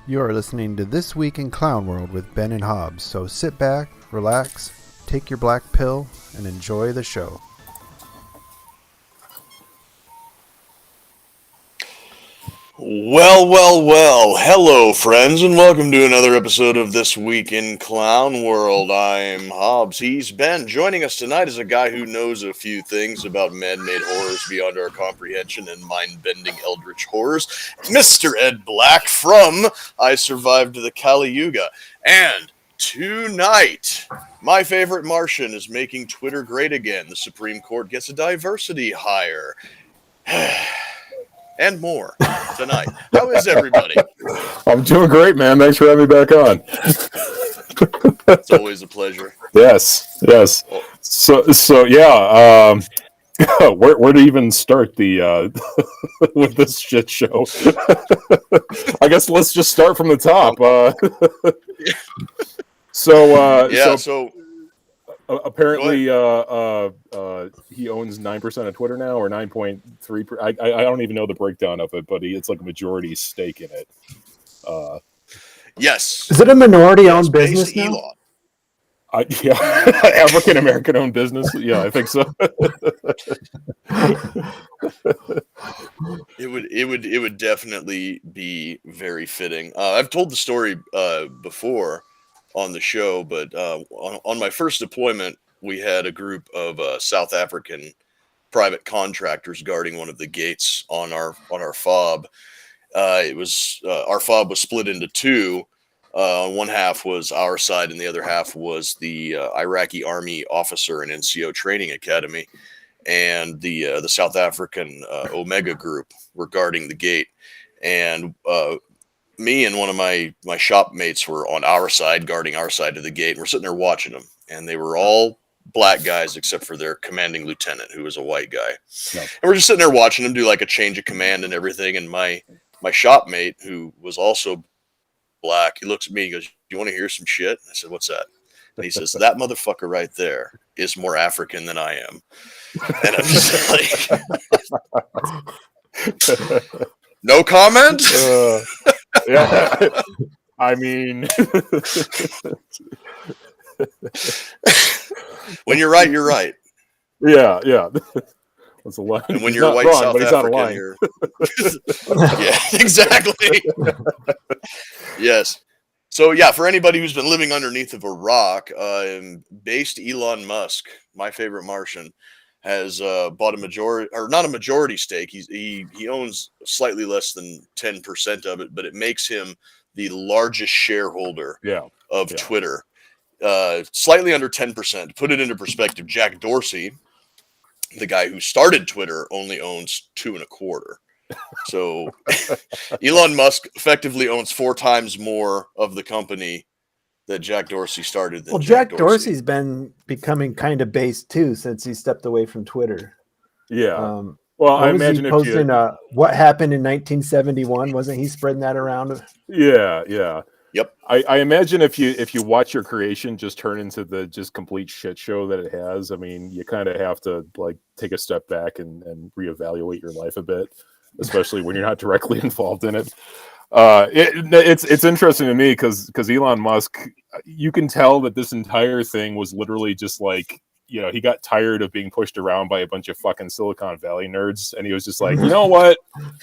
You are listening to This Week in Clown World with Ben and Hobbs, so sit back, relax, take your black pill, and enjoy the show. Well. Hello, friends, and welcome to another episode of This Week in Clown World. I'm Hobbs. He's Ben. Joining us tonight is a guy who knows a few things about man-made horrors beyond our comprehension and mind-bending eldritch horrors. Mr. Ed Black from I Survived the Kali Yuga. And tonight, my favorite Martian is making Twitter great again. The Supreme Court gets a diversity hire. And more tonight. How is everybody? I'm doing great, man. Thanks for having me back on. It's always a pleasure. Yes. So yeah. Where to even start the with this shit show? I guess let's just start from the top. So apparently, he owns 9% of Twitter now, or 9.3%. I don't even know the breakdown of it, but it's like a majority stake in it. Yes. Is it a minority-owned business now? Yeah, African American owned business. Yeah, I think so. It would definitely be very fitting. I've told the story before on the show, but on my first deployment, we had a group of South African private contractors guarding one of the gates on our fob. It was our fob was split into two. One half was our side, and the other half was the Iraqi Army officer and NCO training academy, and the South African Omega group were guarding the gate, and me and one of my shop mates were on our side, guarding our side of the gate, and we're sitting there watching them. And they were all black guys except for their commanding lieutenant, who was a white guy. No. And we're just sitting there watching them do like a change of command and everything. And my shop mate, who was also black, he looks at me and goes, "You want to hear some shit?" I said, "What's that?" And he says, "That motherfucker right there is more African than I am." And I'm just like... No comment? Yeah, I mean, when you're right, you're right. Yeah. That's a line. And when you're white wrong, South African, you're... Yeah, exactly. Yes. So yeah, for anybody who's been living underneath of a rock, based Elon Musk, my favorite Martian, has bought a majority, or not a majority stake. He owns slightly less than 10% of it, but it makes him the largest shareholder of Twitter. Slightly under 10%. To put it into perspective, Jack Dorsey, the guy who started Twitter, only owns 2.25%. So Elon Musk effectively owns 4 times more of the company that Jack Dorsey started. Well, Jack Dorsey's been becoming kind of based too since he stepped away from Twitter. Yeah. Well, I imagine he posting what happened in 1971. Wasn't he spreading that around? Yeah. Yep. I imagine if you watch your creation just turn into the just complete shit show that it has, I mean, you kind of have to like take a step back and reevaluate your life a bit, especially when you're not directly involved in it. It's interesting to me because Elon Musk, you can tell that this entire thing was literally just like, you know, he got tired of being pushed around by a bunch of fucking Silicon Valley nerds, and he was just like, you know what?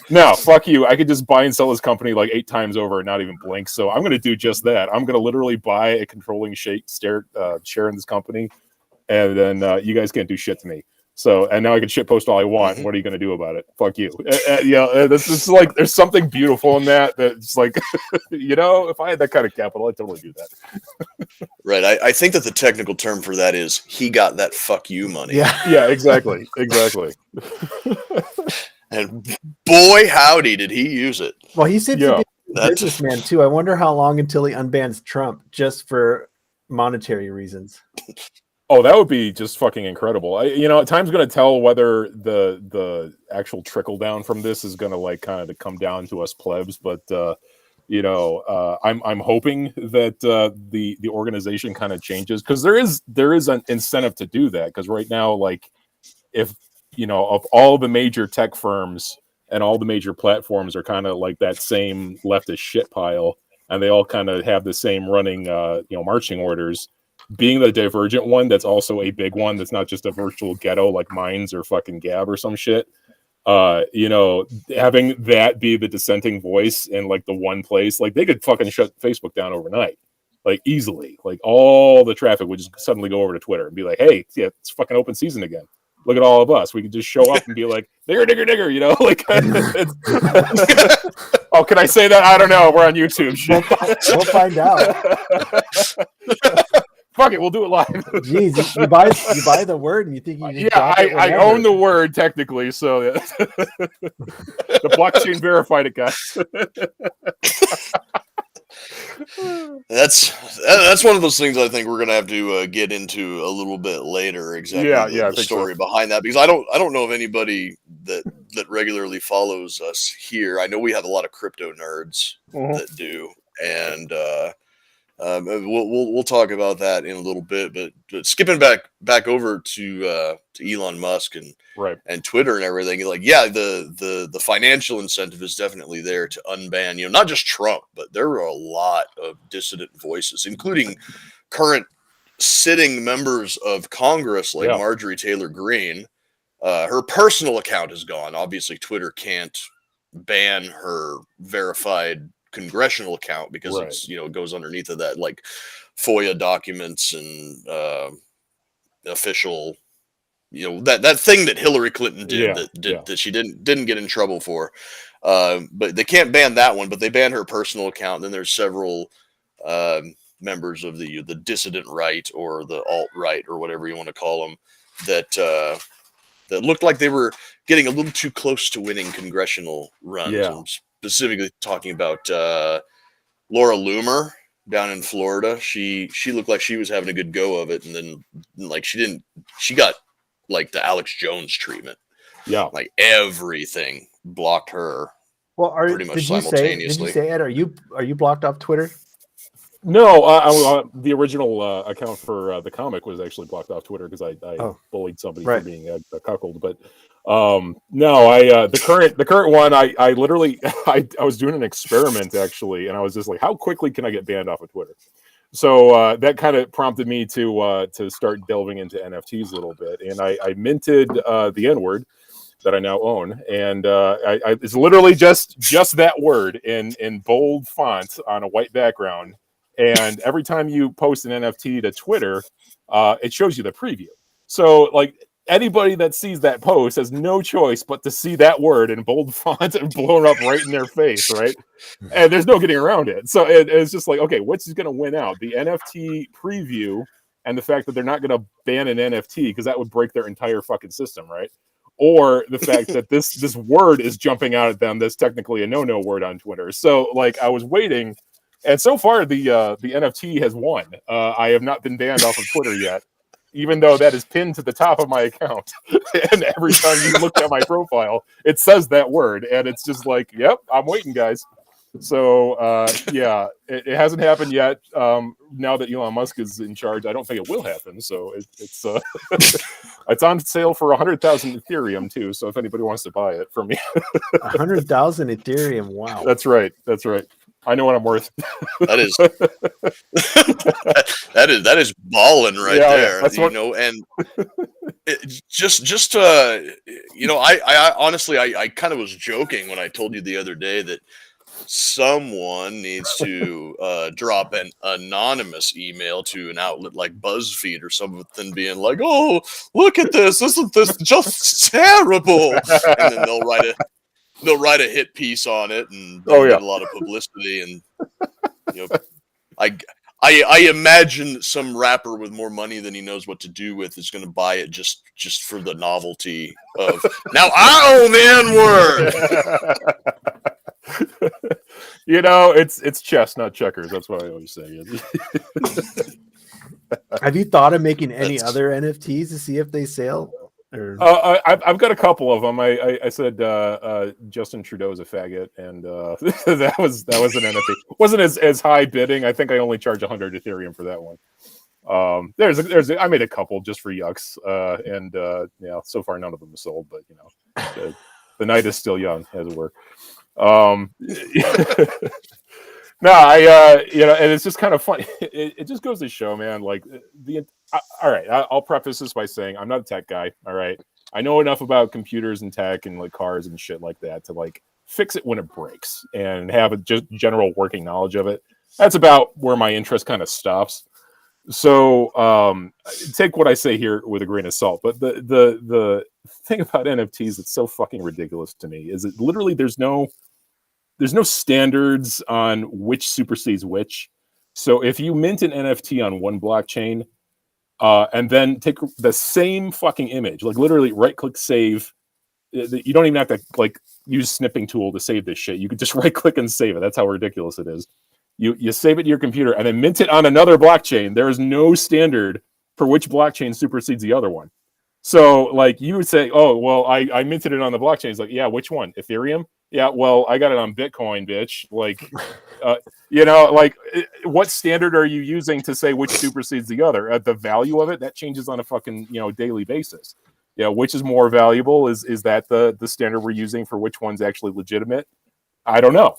No, fuck you. I could just buy and sell this company like 8 times over and not even blink. So I'm going to do just that. I'm going to literally buy a controlling share in this company, and then you guys can't do shit to me. So, and now I can shitpost all I want. What are you going to do about it? Fuck you. This is like, there's something beautiful in that. That's like, you know, if I had that kind of capital, I'd totally do that. Right. I think that the technical term for that is he got that fuck you money. Yeah, exactly. And boy, howdy, did he use it. Well, he seems to be a businessman too. I wonder how long until he unbans Trump just for monetary reasons. Oh, that would be just fucking incredible. Time's going to tell whether the actual trickle down from this is going to like kind of come down to us plebs. But I'm hoping that the organization kind of changes, because there is an incentive to do that. Because right now, like, if of all the major tech firms and all the major platforms are kind of like that same leftist shit pile, and they all kind of have the same running, marching orders. Being the divergent one, that's also a big one. That's not just a virtual ghetto like Minds or fucking Gab or some shit. Having that be the dissenting voice in like the one place, like they could fucking shut Facebook down overnight, like easily. Like all the traffic would just suddenly go over to Twitter and be like, "Hey, yeah, it's fucking open season again. Look at all of us. We could just show up and be like, digger, like." Oh, can I say that? I don't know. We're on YouTube. We'll find out. Fuck it, we'll do it live. Jeez, you buy the word and you think you can I own the word technically, so the blockchain verified it, guys. That's one of those things I think we're gonna have to get into a little bit later. Exactly, the story behind that, because I don't know of anybody that regularly follows us here. I know we have a lot of crypto nerds that do, and we'll talk about that in a little bit. But skipping back over to Elon Musk and Twitter and everything, like the financial incentive is definitely there to unban, not just Trump, but there are a lot of dissident voices, including current sitting members of Congress like Marjorie Taylor Greene. Her personal account is gone. Obviously, Twitter can't ban her verified congressional account because it's it goes underneath of that, like FOIA documents and official that thing that Hillary Clinton did that she didn't get in trouble for, but they can't ban that one, but they ban her personal account. And then there's several members of the dissident right or the alt right or whatever you want to call them that looked like they were getting a little too close to winning congressional runs. Specifically talking about Laura Loomer down in Florida. She looked like she was having a good go of it, and then like she got like the Alex Jones treatment. Yeah, like everything blocked her. Well, pretty much simultaneously. Did you say, Ed? Are you blocked off Twitter? No, the original account for the comic was actually blocked off Twitter because I bullied somebody for being a cuckold. But no, the current one, I literally I was doing an experiment actually, and I was just like, how quickly can I get banned off of Twitter? So that kind of prompted me to start delving into NFTs a little bit, and I minted the N-word that I now own, and it's literally just that word in bold font on a white background. And every time you post an NFT to Twitter, it shows you the preview. So like anybody that sees that post has no choice but to see that word in bold font and blown up right in their face, right? And there's no getting around it. So it's just like, okay, what's going to win out? The NFT preview and the fact that they're not going to ban an NFT because that would break their entire fucking system, right? Or the fact that this word is jumping out at them that's technically a no-no word on Twitter. So like I was waiting. And so far, the NFT has won. I have not been banned off of Twitter yet, even though that is pinned to the top of my account. And every time you look at my profile, it says that word. And it's just like, yep, I'm waiting, guys. So, it hasn't happened yet. Now that Elon Musk is in charge, I don't think it will happen. So it's it's on sale for 100,000 Ethereum, too. So if anybody wants to buy it from me. 100,000 Ethereum. Wow. That's right. I know what I'm worth. That is balling right there. That's and I honestly I kind of was joking when I told you the other day that someone needs to drop an anonymous email to an outlet like BuzzFeed or something, being like, "Oh, look at this! Isn't this just terrible?" And then they'll write a hit piece on it and get a lot of publicity. And I imagine some rapper with more money than he knows what to do with is going to buy it just for the novelty of now I own the N-word. It's chess, not checkers. That's what I always say. Have you thought of making any other NFTs to see if they sell? I've got a couple of them. I said Justin Trudeau's a faggot, and that was an NFT. Wasn't as high bidding. I think I only charge 100 Ethereum for that one. I made a couple just for yucks, and so far none of them have sold. But the night is still young, as it were. No, and it's just kind of funny. It just goes to show, man. Like all right, I'll preface this by saying I'm not a tech guy. All right, I know enough about computers and tech and like cars and shit like that to like fix it when it breaks and have a just general working knowledge of it. That's about where my interest kind of stops. So take what I say here with a grain of salt. But the thing about NFTs that's so fucking ridiculous to me is that literally there's no standards on which supersedes which. So if you mint an NFT on one blockchain, and then take the same fucking image, like literally right-click save, you don't even have to like use snipping tool to save this shit. You could just right-click and save it. That's how ridiculous it is. You save it to your computer and then mint it on another blockchain. There is no standard for which blockchain supersedes the other one. So like you would say, oh, well, I minted it on the blockchain. It's like, yeah, which one? Ethereum? Yeah, well, I got it on Bitcoin, bitch. Like, like what standard are you using to say which supersedes the other? The value of it, that changes on a fucking, daily basis. Yeah, which is more valuable? Is that the standard we're using for which one's actually legitimate? I don't know.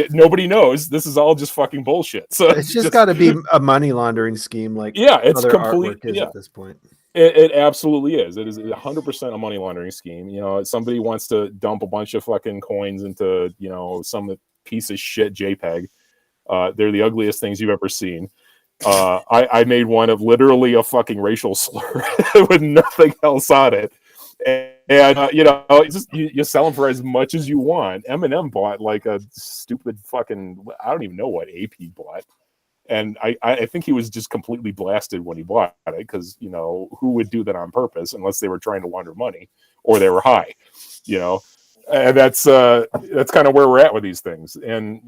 Nobody knows. This is all just fucking bullshit. So it's just got to be a money laundering scheme, like it's other complete. artwork is at this point. It absolutely is. It is 100% a money laundering scheme. Somebody wants to dump a bunch of fucking coins into some piece of shit JPEG. They're the ugliest things you've ever seen. I made one of literally a fucking racial slur with nothing else on it. And you sell them for as much as you want. Eminem bought like a stupid fucking, I don't even know what AP bought. And I think he was just completely blasted when he bought it because, who would do that on purpose unless they were trying to launder money or they were high, and that's kind of where we're at with these things. And,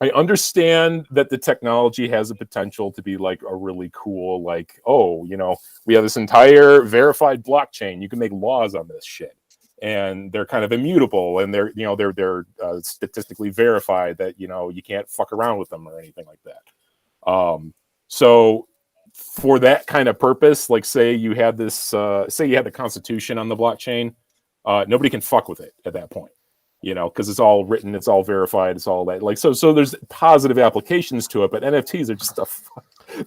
I understand that the technology has the potential to be like a really cool, like, we have this entire verified blockchain. You can make laws on this shit. And they're kind of immutable, and they're statistically verified that you can't fuck around with them or anything like that. So for that kind of purpose, like say you had this, say you had the Constitution on the blockchain, nobody can fuck with it at that point, because it's all written, it's all verified, it's all that. Like so there's positive applications to it, but NFTs are just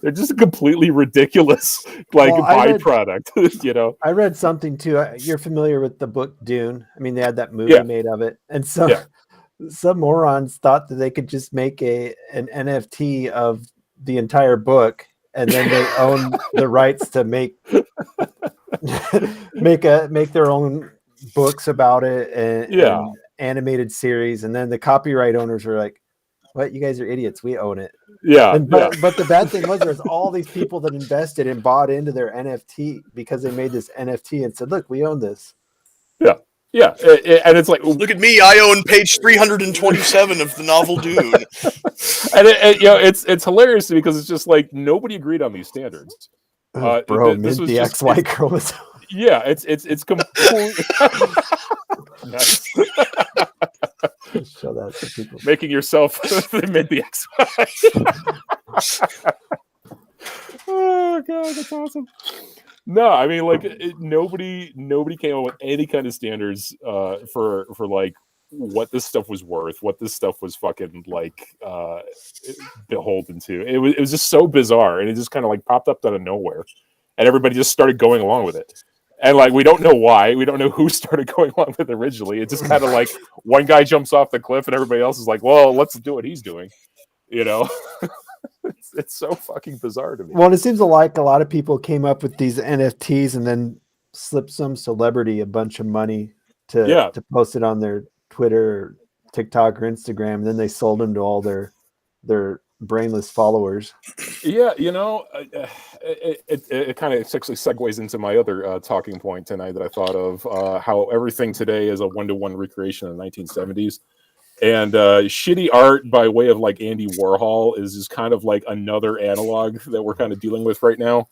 they're just a completely ridiculous byproduct. I read something too. You're familiar with the book Dune? I mean, they had that movie made of it, and some morons thought that they could just make an NFT of the entire book, and then they own the rights to make their own books about it and animated series, and then the copyright owners were like, "What? You guys are idiots. We own it." But the bad thing was there's all these people that invested and bought into their NFT because they made this NFT and said, "Look, we own this." Yeah, and it's like, look at me, I own page 327 of the novel Dune. And it's hilarious because it's just like nobody agreed on these standards. This was the XY chromosome. Yeah, it's completely nice. Show that to people. Making yourself mid the XY. Oh god, that's awesome. No, I mean, like nobody came up with any kind of standards for like what this stuff was worth, what this stuff was fucking like beholden to. It was just so bizarre, and it just kind of like popped up out of nowhere, and everybody just started going along with it. And like we don't know why, we don't know who started going along with it originally. It's just kind of like one guy jumps off the cliff, and everybody else is like, "Well, let's do what he's doing," It's so fucking bizarre to me. Well, it seems like a lot of people came up with these NFTs and then slipped some celebrity a bunch of money to post it on their Twitter, or TikTok, or Instagram, and then they sold them to all their brainless followers. Yeah, it kind of actually segues into my other talking point tonight that I thought of, how everything today is a one-to-one recreation of the 1970s. And shitty art by way of like Andy Warhol is just kind of like another analog that we're kind of dealing with right now.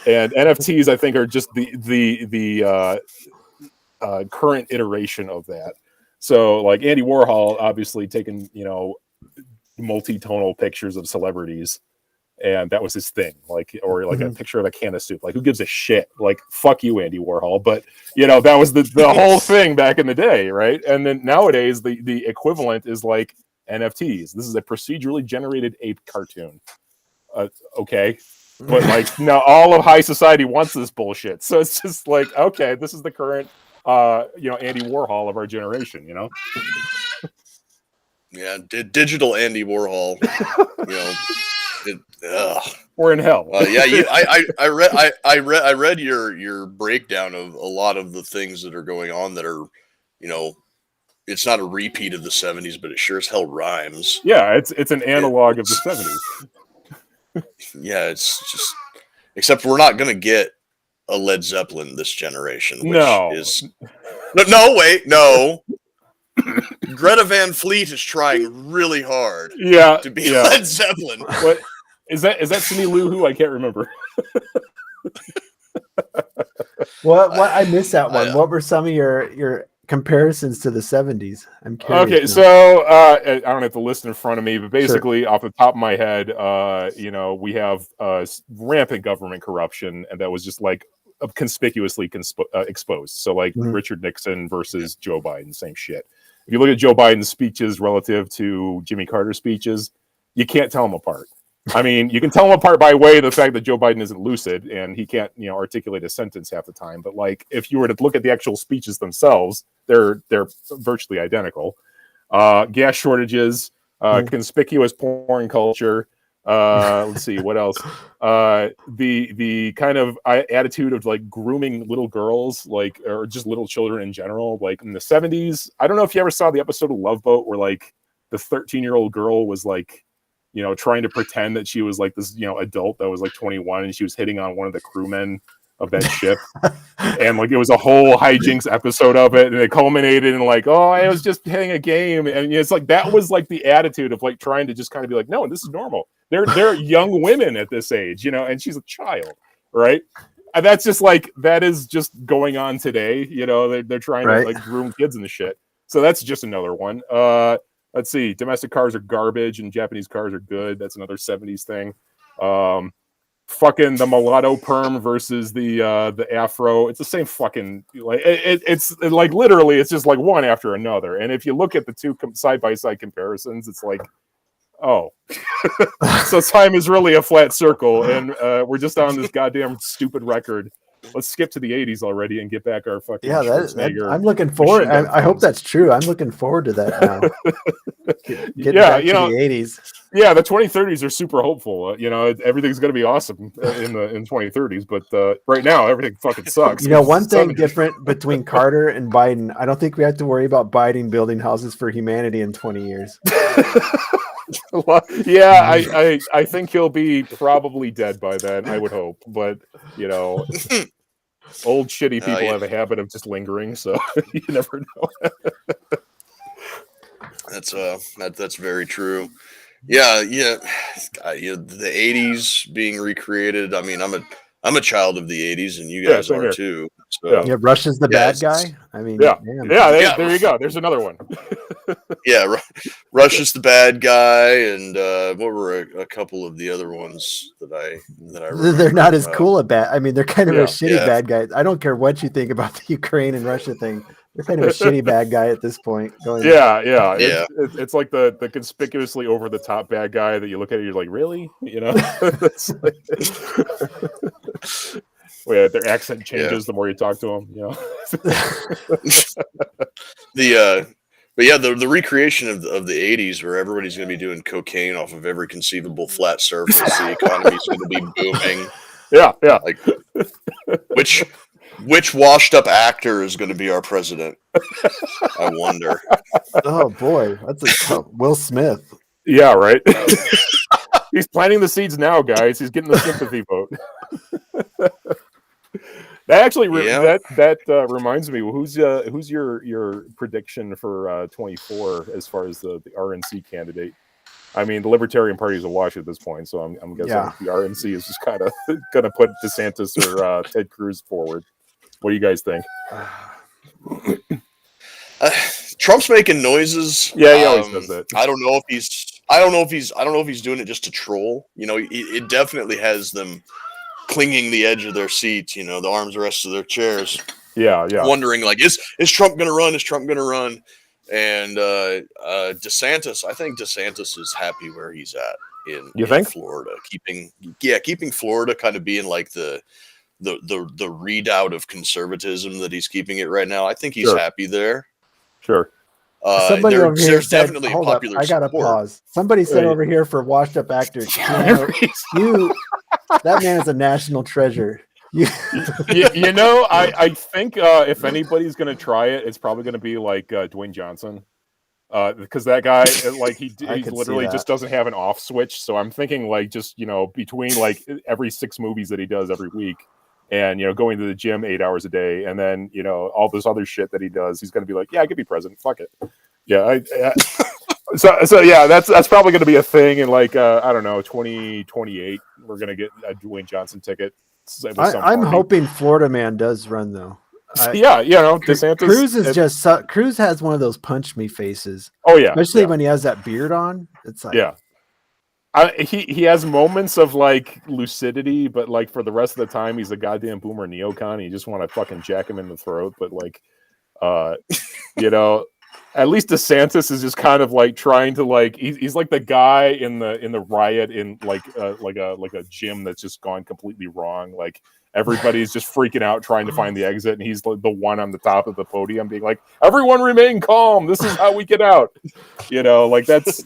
And NFTs, I think, are just the current iteration of that. So like Andy Warhol obviously taking, multi-tonal pictures of celebrities, and that was his thing, like, or like a picture of a can of soup. Like, who gives a shit? Like, fuck you, Andy Warhol. But that was the whole thing back in the day, right? And then nowadays the equivalent is like NFTs. This is a procedurally generated ape cartoon. Okay. But like now all of high society wants this bullshit. So it's just like, okay, this is the current Andy Warhol of our generation, Yeah, digital Andy Warhol. We're in hell. I read your breakdown of a lot of the things that are going on that are, it's not a repeat of the 70s, but it sure as hell rhymes. Yeah, it's an analog of the 70s. Yeah, it's just, except we're not gonna get a Led Zeppelin this generation, which is no. Greta Van Fleet is trying really hard to be Led Zeppelin. What is that Cindy Lou Who? I can't remember. What I missed that one. What were some of your comparisons to the 70s? I'm curious. Okay, so I don't have the list in front of me, but basically off the top of my head, we have rampant government corruption, and that was just like conspicuously exposed. So like Richard Nixon versus Joe Biden, same shit. If you look at Joe Biden's speeches relative to Jimmy Carter's speeches, you can't tell them apart. I mean, you can tell them apart by way of the fact that Joe Biden isn't lucid and he can't, articulate a sentence half the time. But like, if you were to look at the actual speeches themselves, they're virtually identical. Gas shortages, conspicuous porn culture. Let's see what else. The kind of attitude of like grooming little girls, like, or just little children in general. Like in the 70s, I don't know if you ever saw the episode of Love Boat where like the 13-year-old girl was like, trying to pretend that she was like this, adult that was like 21, and she was hitting on one of the crewmen of that ship. And like it was a whole hijinks episode of it, and it culminated in like, oh, I was just playing a game. And it's like that was like the attitude of like trying to just kind of be like, no, this is normal. They're young women at this age, and she's a child, right? And that's just like that is just going on today. They're trying to like groom kids and the shit. So that's just another one. Let's see. Domestic cars are garbage and Japanese cars are good. That's another 70s thing. Fucking the mulatto perm versus the afro. It's the same fucking like it's like literally it's just like one after another. And if you look at the two side by side comparisons, it's like, oh, so time is really a flat circle, and we're just on this goddamn stupid record. Let's skip to the 80s already and get back our fucking I'm looking forward. I hope that's true. I'm looking forward to that now. Get back to the 80s. Yeah, the 2030s are super hopeful. Everything's going to be awesome in 2030s, but right now everything fucking sucks. One thing different between Carter and Biden, I don't think we have to worry about Biden building houses for humanity in 20 years. Yeah, I think he'll be probably dead by then, I would hope. But old shitty people have a habit of just lingering, so you never know. That's very true. Yeah. The 80s being recreated. I mean, I'm a child of the 80s, and you guys are too. So, Russia's the bad guy. I mean, there you go. There's another one. Yeah, Russia's the bad guy, and what were a couple of the other ones that I remember? They're not as cool a bad. I mean, they're kind of a shitty bad guy. I don't care what you think about the Ukraine and Russia thing. They're kind of a shitty bad guy at this point. It's like the conspicuously over the top bad guy that you look at it, you're like, really? It's like, their accent changes the more you talk to them. The recreation of the 80s where everybody's going to be doing cocaine off of every conceivable flat surface. The economy's going to be booming. Yeah. Like, which washed up actor is going to be our president? I wonder. Oh boy, that's Will Smith. Yeah, right. He's planting the seeds now, guys. He's getting the sympathy vote. That actually that reminds me. Who's your prediction for 24 as far as the RNC candidate? I mean, the Libertarian Party is a wash at this point, so I'm guessing the RNC is just kind of going to put DeSantis or Ted Cruz forward. What do you guys think? Trump's making noises. Yeah, he always does that. I don't know if he's doing it just to troll. It definitely has them clinging the edge of their seats. The arms rest of their chairs. Yeah. Wondering like, is Trump going to run? Is Trump going to run? And DeSantis, I think DeSantis is happy where he's at in Florida, keeping Florida kind of being like the readout of conservatism that he's keeping it right now. I think he's happy there. Sure. Somebody over here there's said, definitely hold a popular up, I gotta support. pause. Somebody said over here for washed up actor, that man is a national treasure. You know, I think if anybody's gonna try it, it's probably gonna be like Dwayne Johnson, because that guy, like he literally just doesn't have an off switch. So I'm thinking like just between like every 6 movies that he does every week, and going to the gym 8 hours a day, and then all this other shit that he does, he's gonna be like, yeah, I could be president. Fuck it. Yeah. So yeah, that's probably going to be a thing in like I don't know, 2028. We're going to get a Dwayne Johnson ticket. I'm hoping Florida man does run though. DeSantis. Cruz has one of those punch me faces. Oh yeah, especially when he has that beard on. It's like he has moments of like lucidity, but like for the rest of the time, he's a goddamn boomer neocon. You just want to fucking jack him in the throat. But like, at least DeSantis is just kind of like trying to like he's like the guy in the riot in like a gym that's just gone completely wrong. Like everybody's just freaking out trying to find the exit, and he's the one on the top of the podium being like, "Everyone remain calm. This is how we get out." Like that's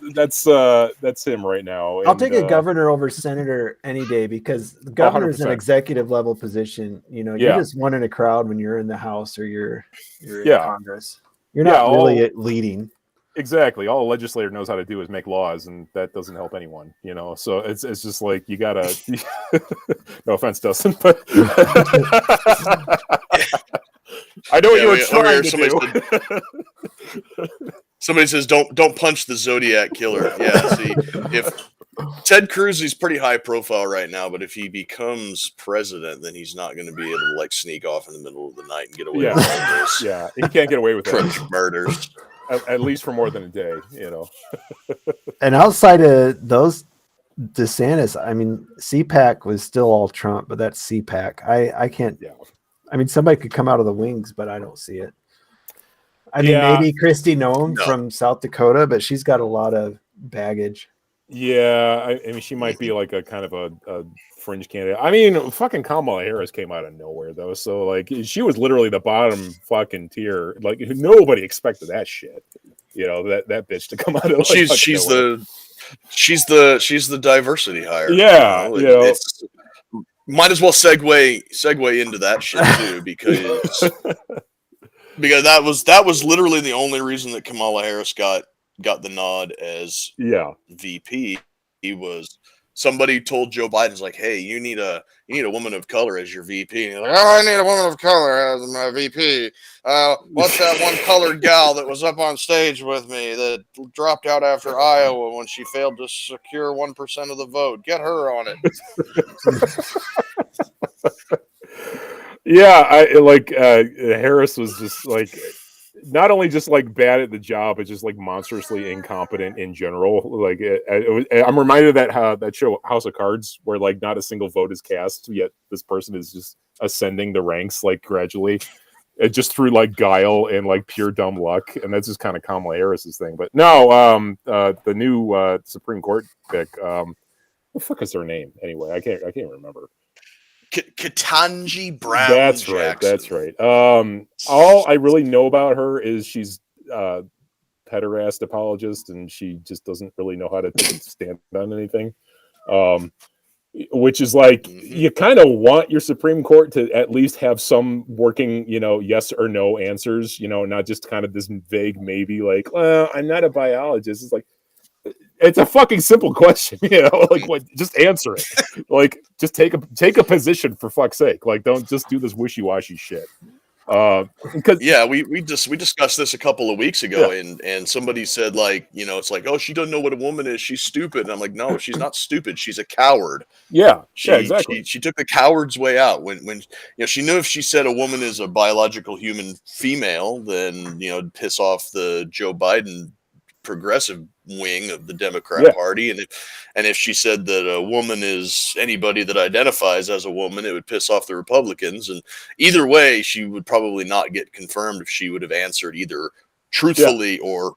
him right now. I'll take a governor over senator any day, because the governor is an executive level position. You're just one in a crowd when you're in the House or you're in Congress. You're not really leading. Exactly. All a legislator knows how to do is make laws, and that doesn't help anyone, So it's just like you gotta. No offense, Dustin, but I know what you were trying to do. Somebody says, "Don't punch the Zodiac killer." Yeah. See, if Ted Cruz is pretty high profile right now, but if he becomes president, then he's not going to be able to like sneak off in the middle of the night and get away with all this. Yeah, he can't get away with that. Murders. At least for more than a day, And outside of those, DeSantis, I mean, CPAC was still all Trump, but that's CPAC. I can't. Yeah. I mean, somebody could come out of the wings, but I don't see it. I mean, maybe Kristi Noem from South Dakota, but she's got a lot of baggage. Yeah, I mean, she might be like a kind of a fringe candidate. I mean, fucking Kamala Harris came out of nowhere though, so like she was literally the bottom fucking tier. Like nobody expected that shit. That bitch to come out of. She's the diversity hire. Yeah, it's might as well segue into that shit too, because that was literally the only reason that Kamala Harris got the nod as VP. He was somebody told Joe Biden's like, hey, you need a woman of color as your VP. And he's like, oh, I need a woman of color as my VP. What's that one colored gal that was up on stage with me that dropped out after Iowa when she failed to secure 1% of the vote? Get her on it. Harris was just like not only just like bad at the job, but just like monstrously incompetent in general. Like I'm reminded of that show House of Cards, where like not a single vote is cast, yet this person is just ascending the ranks like gradually, just through like guile and like pure dumb luck. And that's just kind of Kamala Harris's thing. But no, the new Supreme Court pick. What the fuck is her name anyway? I can't remember. Ketanji Brown. That's right. All I really know about her is she's a pederast apologist, and she just doesn't really know how to take a stand on anything. Which is like you kind of want your Supreme Court to at least have some working, yes or no answers. Not just kind of this vague maybe, like, well, I'm not a biologist. It's like. It's a fucking simple question, like what? Just answer it. Like, just take a position for fuck's sake. Like, don't just do this wishy-washy shit. We discussed this a couple of weeks ago, and somebody said like, it's like, oh, she doesn't know what a woman is. She's stupid. And I'm like, no, she's not stupid. She's a coward. Exactly. She took the coward's way out when she knew if she said a woman is a biological human female, then piss off the Joe Biden progressive wing of the Democrat Party, and if she said that a woman is anybody that identifies as a woman, it would piss off the Republicans. And either way, she would probably not get confirmed if she would have answered either truthfully or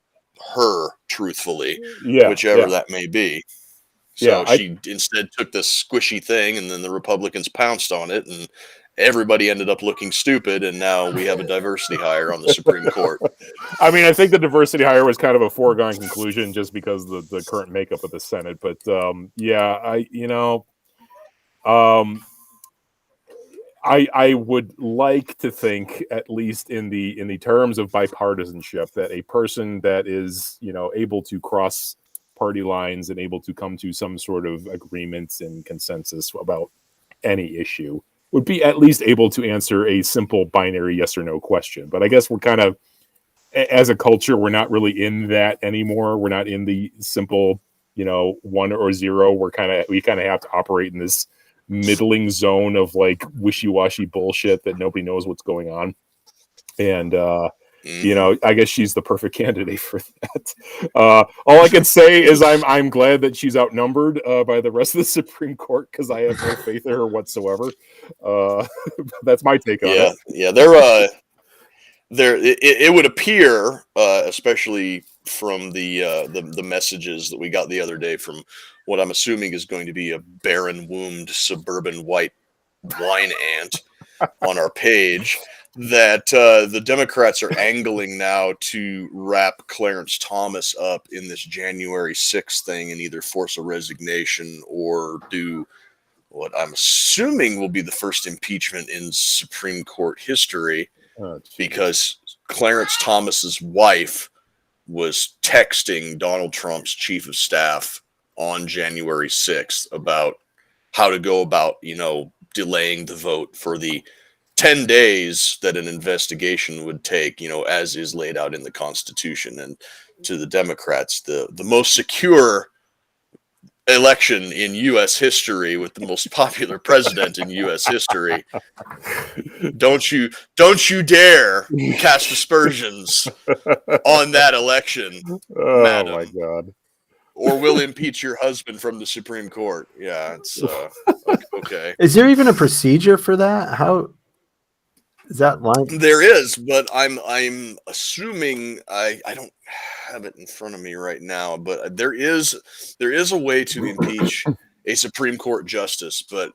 her truthfully, whichever that may be. So she instead took this squishy thing, and then the Republicans pounced on it, and everybody ended up looking stupid, and now we have a diversity hire on the Supreme Court. I mean, I think the diversity hire was kind of a foregone conclusion just because of the current makeup of the Senate. But I would like to think, at least in the terms of bipartisanship, that a person that is, able to cross party lines and able to come to some sort of agreements and consensus about any issue would be at least able to answer a simple binary yes or no question. But I guess we're kind of, as a culture, we're not really in that anymore. We're not in the simple, 1 or 0. We kind of have to operate in this middling zone of like wishy-washy bullshit that nobody knows what's going on. And I guess she's the perfect candidate for that. All I can say is I'm glad that she's outnumbered by the rest of the Supreme Court, because I have no faith in her whatsoever. That's my take on it. Yeah, it would appear, especially from the messages that we got the other day from what I'm assuming is going to be a barren-wombed suburban white wine ant on our page, that the Democrats are angling now to wrap Clarence Thomas up in this January 6th thing and either force a resignation or do what I'm assuming will be the first impeachment in Supreme Court history, because Clarence Thomas's wife was texting Donald Trump's chief of staff on January 6th about how to go about, delaying the vote for the 10 days that an investigation would take, as is laid out in the Constitution. And to the Democrats, the most secure election in U.S. history with the most popular president in U.S. history. Don't you dare cast aspersions on that election, madam. Oh my God. Or we'll impeach your husband from the Supreme Court. Yeah, it's okay. Is there even a procedure for that? How is that like? There is, but I'm assuming I don't have it in front of me right now, but there is a way to impeach a Supreme Court justice, but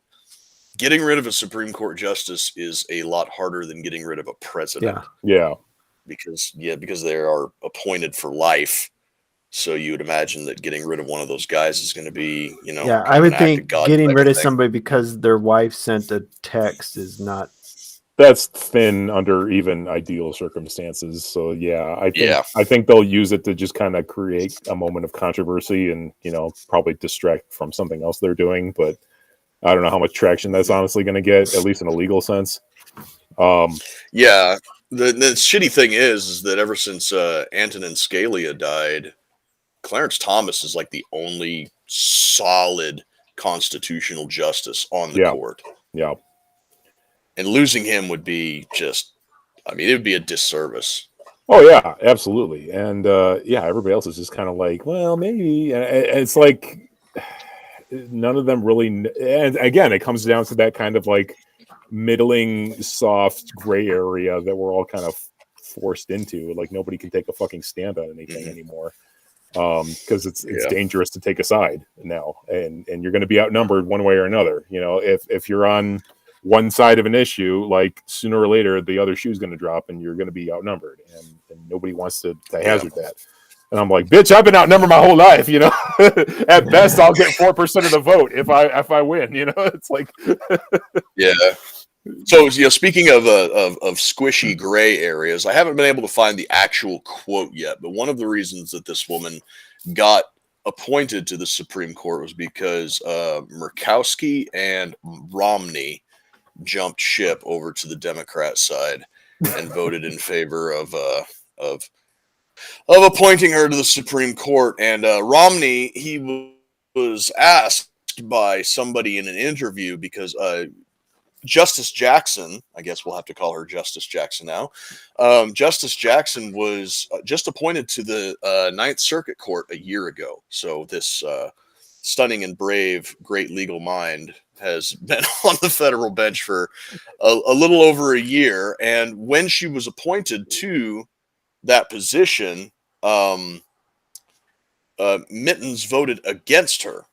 getting rid of a Supreme Court justice is a lot harder than getting rid of a president. Yeah. Because they are appointed for life. So you would imagine that getting rid of one of those guys is going to be, Yeah, I would think getting rid of somebody because their wife sent a text is not. That's thin under even ideal circumstances. So I think they'll use it to just kind of create a moment of controversy and, probably distract from something else they're doing. But I don't know how much traction that's honestly going to get, at least in a legal sense. Yeah. The shitty thing is that ever since Antonin Scalia died, Clarence Thomas is like the only solid constitutional justice on the court. Yeah. And losing him would be it would be a disservice. Oh, yeah, absolutely. And everybody else is just kind of like, well, maybe. It's like none of them really. And again, it comes down to that kind of like middling, soft gray area that we're all kind of forced into. Like nobody can take a fucking stand on anything anymore. Because it's dangerous to take a side now, and you're going to be outnumbered one way or another. If you're on one side of an issue, like sooner or later the other shoe's going to drop, and you're going to be outnumbered, and nobody wants to hazard that. And I'm like, bitch, I've been outnumbered my whole life. At best, I'll get 4% of the vote if I win. It's like, yeah. So, speaking of squishy gray areas, I haven't been able to find the actual quote yet, but one of the reasons that this woman got appointed to the Supreme Court was because Murkowski and Romney jumped ship over to the Democrat side and voted in favor of appointing her to the Supreme Court. And Romney, he was asked by somebody in an interview because Justice Jackson, I guess we'll have to call her Justice Jackson now. Justice Jackson was just appointed to the Ninth Circuit Court a year ago. So this stunning and brave, great legal mind has been on the federal bench for a little over a year. And when she was appointed to that position, Mittens voted against her.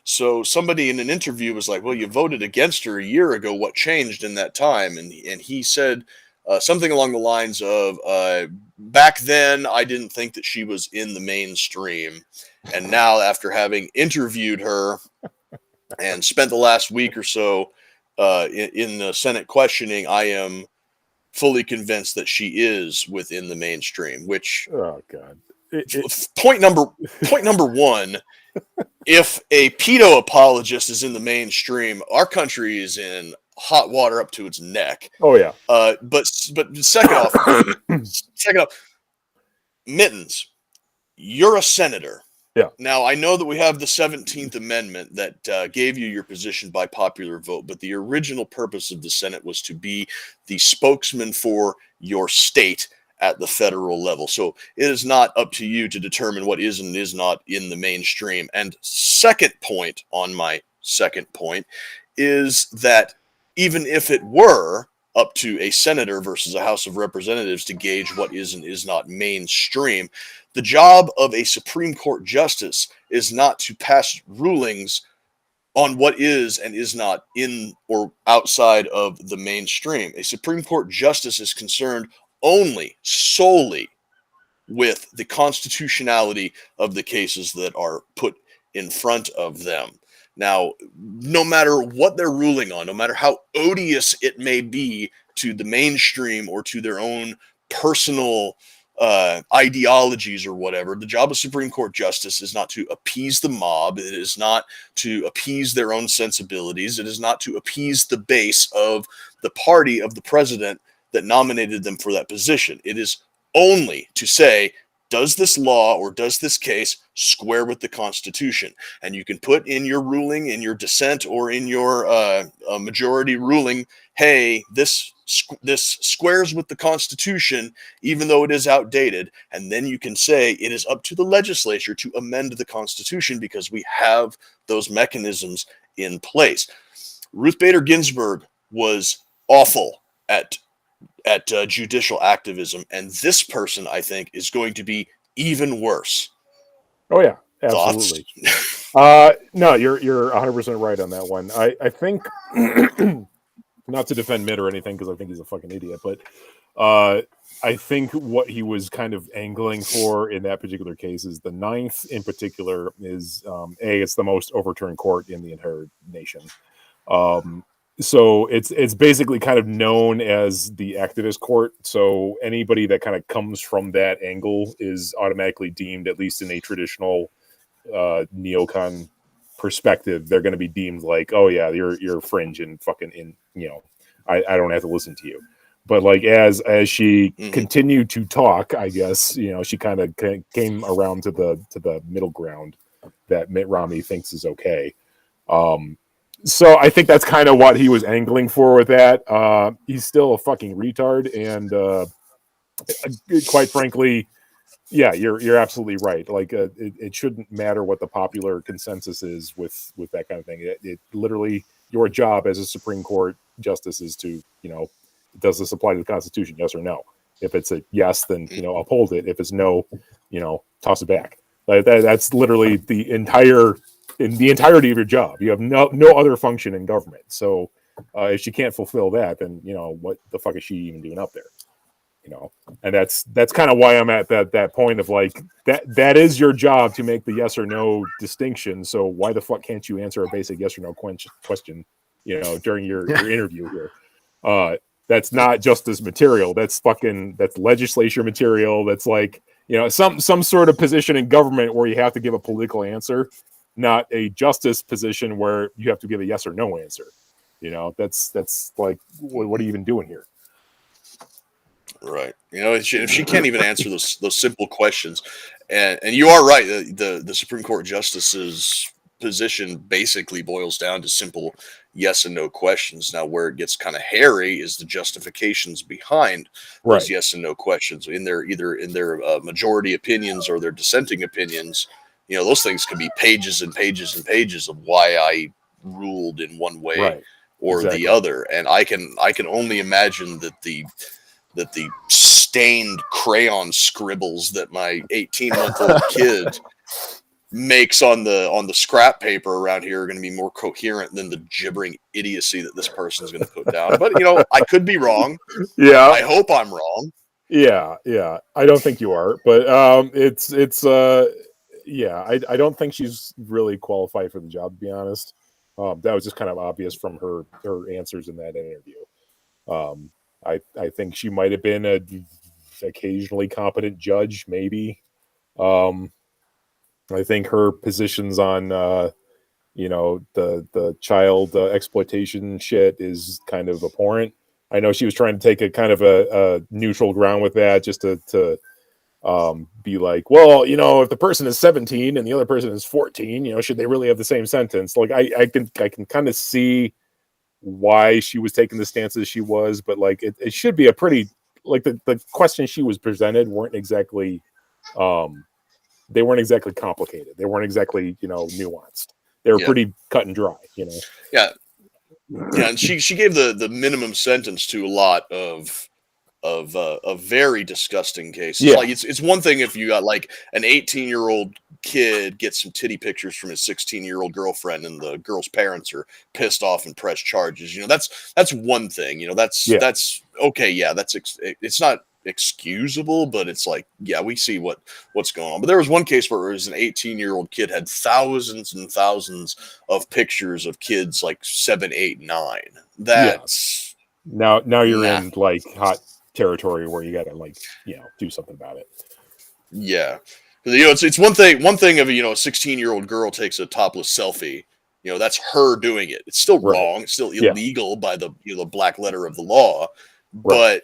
So somebody in an interview was like, well, you voted against her a year ago. What changed in that time? And he said something along the lines of, back then, I didn't think that she was in the mainstream. And now, after having interviewed her and spent the last week or so in the Senate questioning, I am fully convinced that she is within the mainstream, which... Oh, God. Point number one, if a pedo apologist is in the mainstream, our country is in hot water up to its neck. Oh yeah. But second off, Mittens, you're a senator. Yeah. Now, I know that we have the 17th Amendment that gave you your position by popular vote, but the original purpose of the Senate was to be the spokesman for your state at the federal level. So it is not up to you to determine what is and is not in the mainstream. And second point on my second point is that even if it were up to a senator versus a House of Representatives to gauge what is and is not mainstream, the job of a Supreme Court justice is not to pass rulings on what is and is not in or outside of the mainstream. A Supreme Court justice is concerned solely with the constitutionality of the cases that are put in front of them. Now, no matter what they're ruling on, no matter how odious it may be to the mainstream or to their own personal ideologies or whatever, the job of Supreme Court justice is not to appease the mob. It is not to appease their own sensibilities. It is not to appease the base of the party of the president that nominated them for that position. It is only to say, does this law or does this case square with the Constitution? And you can put in your ruling, in your dissent, or in your majority ruling, hey, this squares with the Constitution, even though it is outdated. And then you can say it is up to the legislature to amend the Constitution because we have those mechanisms in place. Ruth Bader Ginsburg was awful at judicial activism, and this person, I think, is going to be even worse. Oh yeah, absolutely. No, you're 100% right on that one. I think, not to defend Mitt or anything, because I think he's a fucking idiot, but I think what he was kind of angling for in that particular case is the Ninth in particular is it's the most overturned court in the entire nation. So it's basically kind of known as the activist court. So anybody that kind of comes from that angle is automatically deemed, at least in a traditional neocon perspective, they're going to be deemed like, oh yeah, you're fringe and fucking in, I don't have to listen to you. But like as she continued to talk, I guess, she kind of came around to the middle ground that Mitt Romney thinks is okay. So I think that's kind of what he was angling for with that. He's still a fucking retard, and quite frankly, yeah, you're absolutely right. Like it shouldn't matter what the popular consensus is with that kind of thing. It literally, your job as a Supreme Court justice is to, does this apply to the Constitution? Yes or no. If it's a yes, then uphold it. If it's no, toss it back. Like that's literally the entirety of your job. You have no other function in government. So if she can't fulfill that, then what the fuck is she even doing up there? And that's kind of why I'm at that point of like that is your job to make the yes or no distinction. So why the fuck can't you answer a basic yes or no question during your interview here? That's not justice material. That's legislature material. That's like some sort of position in government where you have to give a political answer, not a justice position where you have to give a yes or no answer. That's like, what are you even doing here? Right. If she can't even answer those simple questions, and you are right, the Supreme Court justice's position basically boils down to simple yes and no questions. Now, where it gets kind of hairy is the justifications behind those yes and no questions either in their majority opinions or their dissenting opinions. Those things can be pages and pages and pages of why I ruled in one way or the other. And I can only imagine that the stained crayon scribbles that my 18-month-old kid makes on the scrap paper around here are going to be more coherent than the gibbering idiocy that this person's going to put down. But I could be wrong. Yeah, I hope I'm wrong. Yeah, I don't think you are, but I don't think she's really qualified for the job, to be honest. That was just kind of obvious from her answers in that interview. I think she might have been a occasionally competent judge, maybe. I think her positions on the child exploitation shit is kind of abhorrent. I know she was trying to take a kind of a neutral ground with that, just to be like, well, if the person is 17 and the other person is 14, should they really have the same sentence? Like, I can kind of see why she was taking the stances she was, but like it should be a pretty, like, the questions she was presented weren't exactly they weren't exactly complicated. They weren't exactly nuanced. They were pretty cut and dry. Yeah, and she gave the minimum sentence to a lot of very disgusting cases. Yeah. Like it's one thing if you got like an 18-year-old kid gets some titty pictures from his 16-year-old girlfriend and the girl's parents are pissed off and press charges. That's one thing. That's okay. Yeah, it's not excusable, but it's like, yeah, we see what's going on. But there was one case where it was an 18-year-old kid had thousands and thousands of pictures of kids like 7, 8, 9. That's now you're in like hot territory where you gotta do something about it. Yeah, it's one thing if a 16-year-old girl takes a topless selfie. That's her doing it. It's still wrong. It's still illegal by the the black letter of the law. But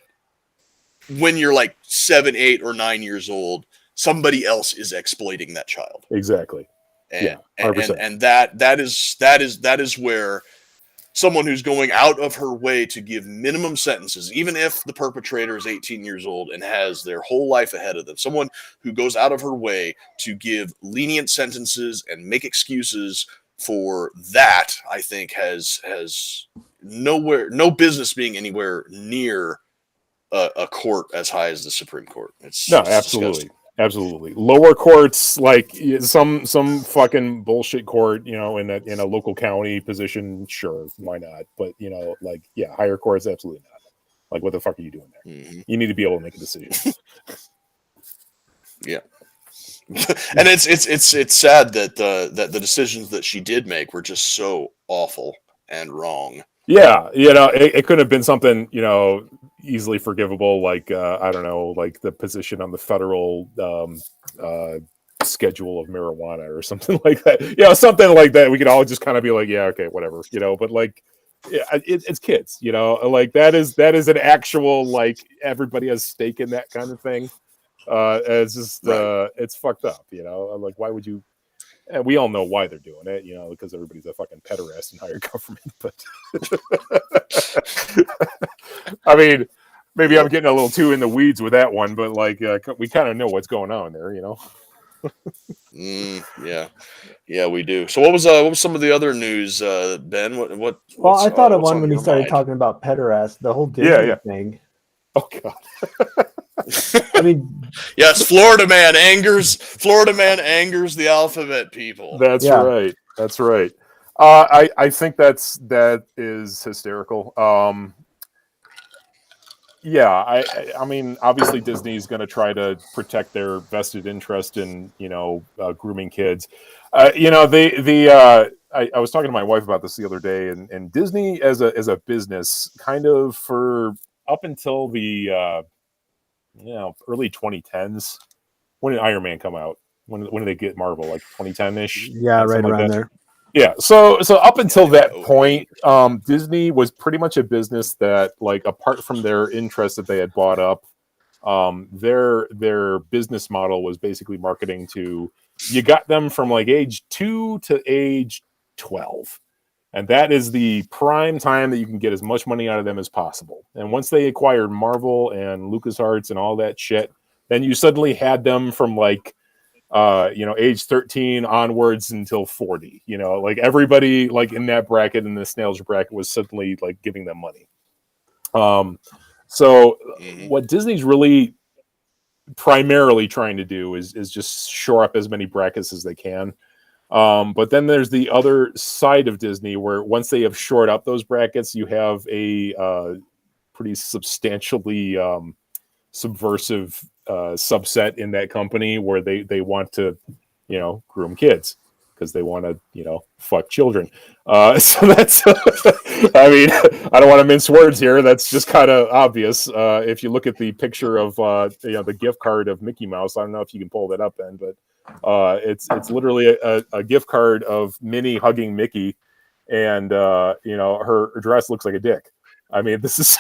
when you're like 7, 8, or 9 years old, somebody else is exploiting that child. Exactly. And that is where someone who's going out of her way to give minimum sentences, even if the perpetrator is 18 years old and has their whole life ahead of them, someone who goes out of her way to give lenient sentences and make excuses for that, I think has no business being anywhere near a court as high as the Supreme Court. It's absolutely disgusting. Absolutely. Lower courts, like some fucking bullshit court, in a local county position, sure, why not? But higher courts, absolutely not. Like, what the fuck are you doing there? Mm-hmm. You need to be able to make a decision. Yeah. And it's sad that the decisions that she did make were just so awful and wrong. Yeah, it could have been something, easily forgivable, like I don't know, like the position on the federal schedule of marijuana or something like that. Something like that. We could all just kind of be like, yeah, okay, whatever, But like, it's kids, like that is an actual, like, everybody has stake in that kind of thing. It's just it's fucked up, Like, why would you? And we all know why they're doing it, because everybody's a fucking pederast in higher government. But I mean, maybe I'm getting a little too in the weeds with that one, but like, we kind of know what's going on there, Yeah, we do. So what was some of the other news, Ben? Well, I thought of one when you started talking about pederast, the whole Disney thing. Oh God. I mean, yes, Florida man angers the alphabet people. That's right. That's right. I think that is hysterical. I mean, obviously Disney's going to try to protect their vested interest in grooming kids. I was talking to my wife about this the other day, and Disney as a business, kind of for up until the early 2010s. When did Iron Man come out? When did they get Marvel? Like 2010-ish? Yeah, right around there. Yeah. So up until that point, Disney was pretty much a business that, like, apart from their interest that they had bought up, their business model was basically marketing to, you got them from like age 2 to age 12. And that is the prime time that you can get as much money out of them as possible. And once they acquired Marvel and LucasArts and all that shit, then you suddenly had them from like, age 13 onwards until 40. Like everybody like in that bracket, in the snail's bracket, was suddenly like giving them money. So what Disney's really primarily trying to do is just shore up as many brackets as they can. But then there's the other side of Disney where once they have shored up those brackets, you have a pretty substantially subversive subset in that company where they want to, groom kids because they want to, fuck children. So that's, I mean, I don't want to mince words here. That's just kind of obvious. If you look at the picture of, the gift card of Mickey Mouse, I don't know if you can pull that up, Ben, but it's literally a gift card of Minnie hugging Mickey, and her dress looks like a dick. I mean, this is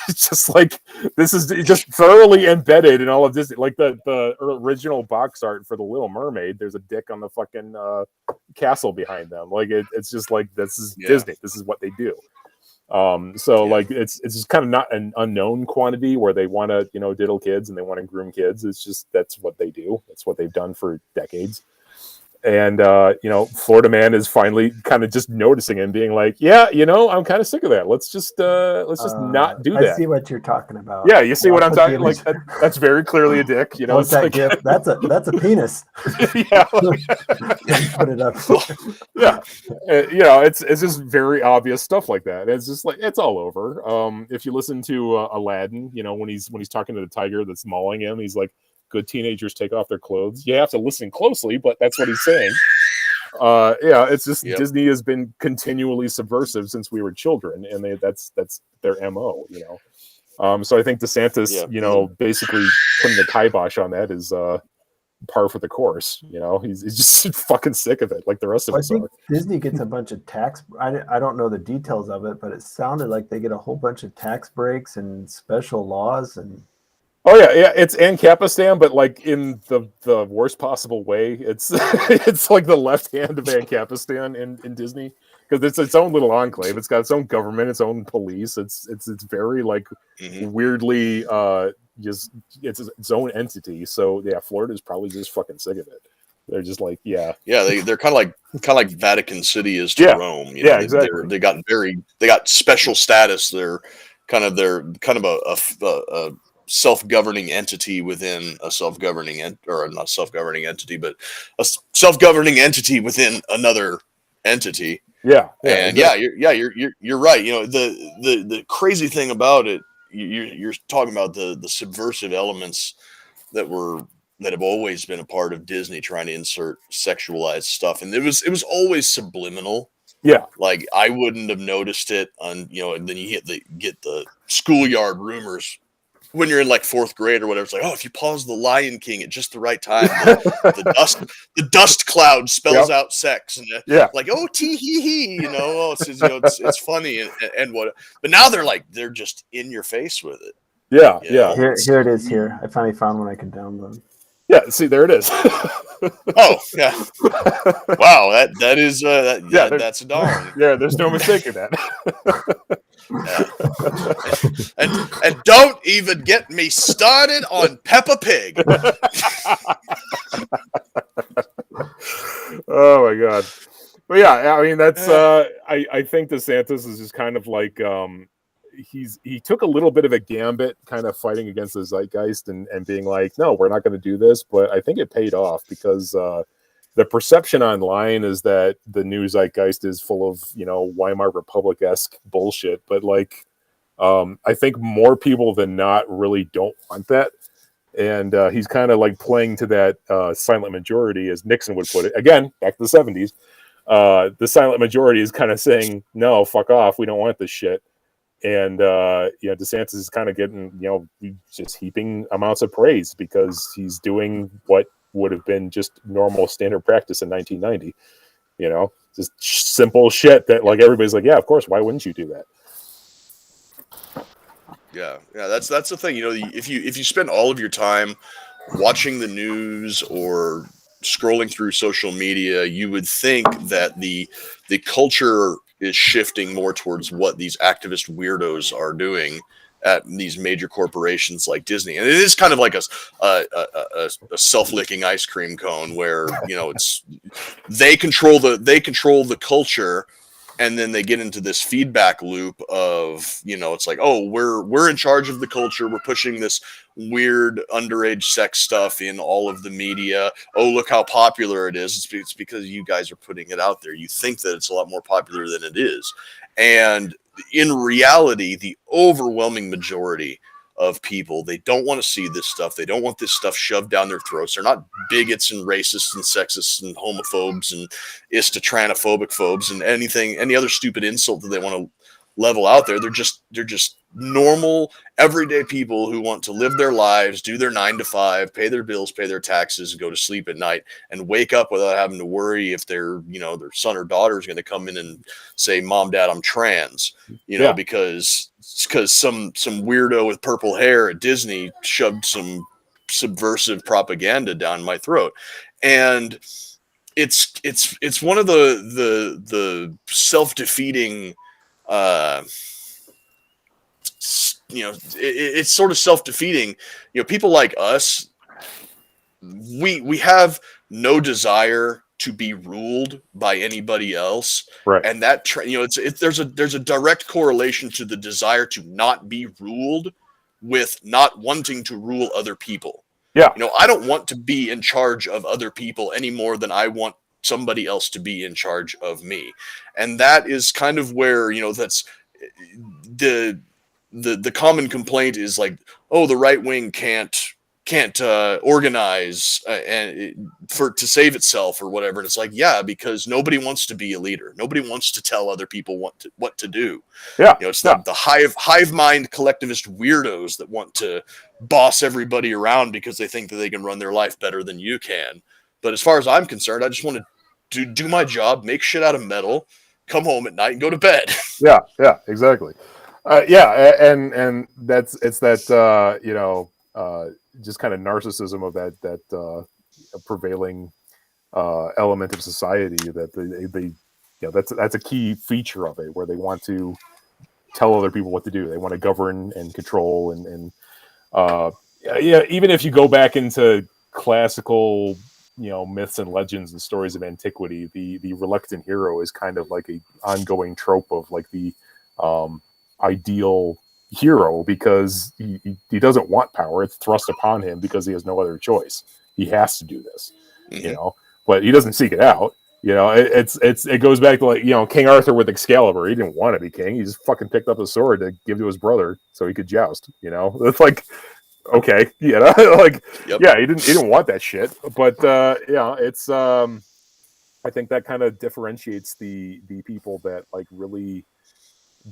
just thoroughly embedded in all of Disney. Like the original box art for the Little Mermaid, there's a dick on the fucking castle behind them. Like it's just like this is Disney. This is what they do. Like it's just kind of not an unknown quantity where they want to diddle kids and they want to groom kids. It's just that's what they do. That's what they've done for decades. And Florida Man is finally kind of just noticing and being like, yeah, I'm kind of sick of that. Let's just not do that. I see what you're talking about. Yeah, you see what I'm talking like that's very clearly a dick. What's that gift? That's a penis. Yeah. Put it up. Yeah. It's just very obvious stuff like that. It's just like it's all over. If you listen to Aladdin, when he's talking to the tiger that's mauling him, he's like, good teenagers take off their clothes. You have to listen closely, but that's what he's saying. It's just Disney has been continually subversive since we were children, and that's their MO. So I think DeSantis, basically putting the kibosh on that is par for the course. He's just fucking sick of it, like the rest of us are. Disney gets a bunch of tax. I don't know the details of it, but it sounded like they get a whole bunch of tax breaks and special laws and. Oh yeah, it's Ancapistan, but like in the worst possible way. It's it's like the left hand of Ancapistan in Disney because it's its own little enclave. It's got its own government, its own police. It's very like weirdly just it's its own entity. So yeah, Florida's probably just fucking sick of it. They're just like they're kind of like Vatican City is to Rome. Exactly. They got special status. They're kind of a self-governing entity within a self-governing or not self-governing entity, but a self-governing entity within another entity. You're right. The crazy thing about it, you're talking about the subversive elements that have always been a part of Disney trying to insert sexualized stuff, and it was always subliminal. Yeah, like I wouldn't have noticed it on and then you get the schoolyard rumors. When you're in like fourth grade or whatever, it's like, if you pause the Lion King at just the right time, the dust cloud spells out sex, and like, oh, tee hee hee, it's funny and what. But now they're just in your face with it. Yeah. Here it is. Here, I finally found one I can download. Yeah, see, there it is. Oh, yeah. Wow, that is that's a darn. Yeah, there's no mistaking that. and don't even get me started on Peppa Pig. Oh my god. But yeah, I mean that's I think DeSantis is just kind of like he took a little bit of a gambit kind of fighting against the zeitgeist and being like, no, we're not going to do this, but I think it paid off because the perception online is that the new zeitgeist is full of Weimar Republic-esque bullshit, but like I think more people than not really don't want that, and he's kind of like playing to that silent majority, as Nixon would put it, again back to the 70s. The silent majority is kind of saying, no, fuck off, we don't want this shit. And DeSantis is kind of getting just heaping amounts of praise because he's doing what would have been just normal standard practice in 1990. Just simple shit that like everybody's like, yeah, of course, why wouldn't you do that? Yeah, that's the thing. If you spend all of your time watching the news or scrolling through social media, you would think that the culture is shifting more towards what these activist weirdos are doing at these major corporations like Disney. And it is kind of like a self-licking ice cream cone where, it's they control the culture and then they get into this feedback loop of, it's like, oh, we're in charge of the culture, we're pushing this weird underage sex stuff in all of the media. Oh, look how popular it is. It's because you guys are putting it out there. You think that it's a lot more popular than it is, and in reality, the overwhelming majority of people, they don't want to see this stuff. They don't want this stuff shoved down their throats. They're not bigots and racists and sexists and homophobes and istotranophobic phobes and any other stupid insult that they want to level out there. They're just normal, everyday people who want to live their lives, do their 9 to 5, pay their bills, pay their taxes, and go to sleep at night and wake up without having to worry if their son or daughter is going to come in and say, "Mom, Dad, I'm trans," because some weirdo with purple hair at Disney shoved some subversive propaganda down my throat. And it's one of the self-defeating, it's sort of self-defeating. People like us, we have no desire to be ruled by anybody else, right? And that there's a direct correlation to the desire to not be ruled with not wanting to rule other people. Yeah, I don't want to be in charge of other people any more than I want somebody else to be in charge of me, and that is kind of where that's the common complaint is like, oh, the right wing can't organize to save itself or whatever. And it's like, yeah, because nobody wants to be a leader. Nobody wants to tell other people what to do. Yeah, it's the hive mind collectivist weirdos that want to boss everybody around because they think that they can run their life better than you can. But as far as I'm concerned, I just want to do my job, make shit out of metal, come home at night and go to bed. Yeah, exactly. And it's that just kind of narcissism of that prevailing element of society that they that's a key feature of it, where they want to tell other people what to do. They want to govern and control and even if you go back into classical myths and legends and stories of antiquity, the reluctant hero is kind of like a ongoing trope of like the ideal hero, because he doesn't want power. It's thrust upon him because he has no other choice. He has to do this, but he doesn't seek it out. It goes back to like, King Arthur with Excalibur. He didn't want to be king. He just fucking picked up a sword to give to his brother so he could joust. It's like, okay, like, yep. Yeah, he didn't want that shit. But it's I think that kind of differentiates the people that like really,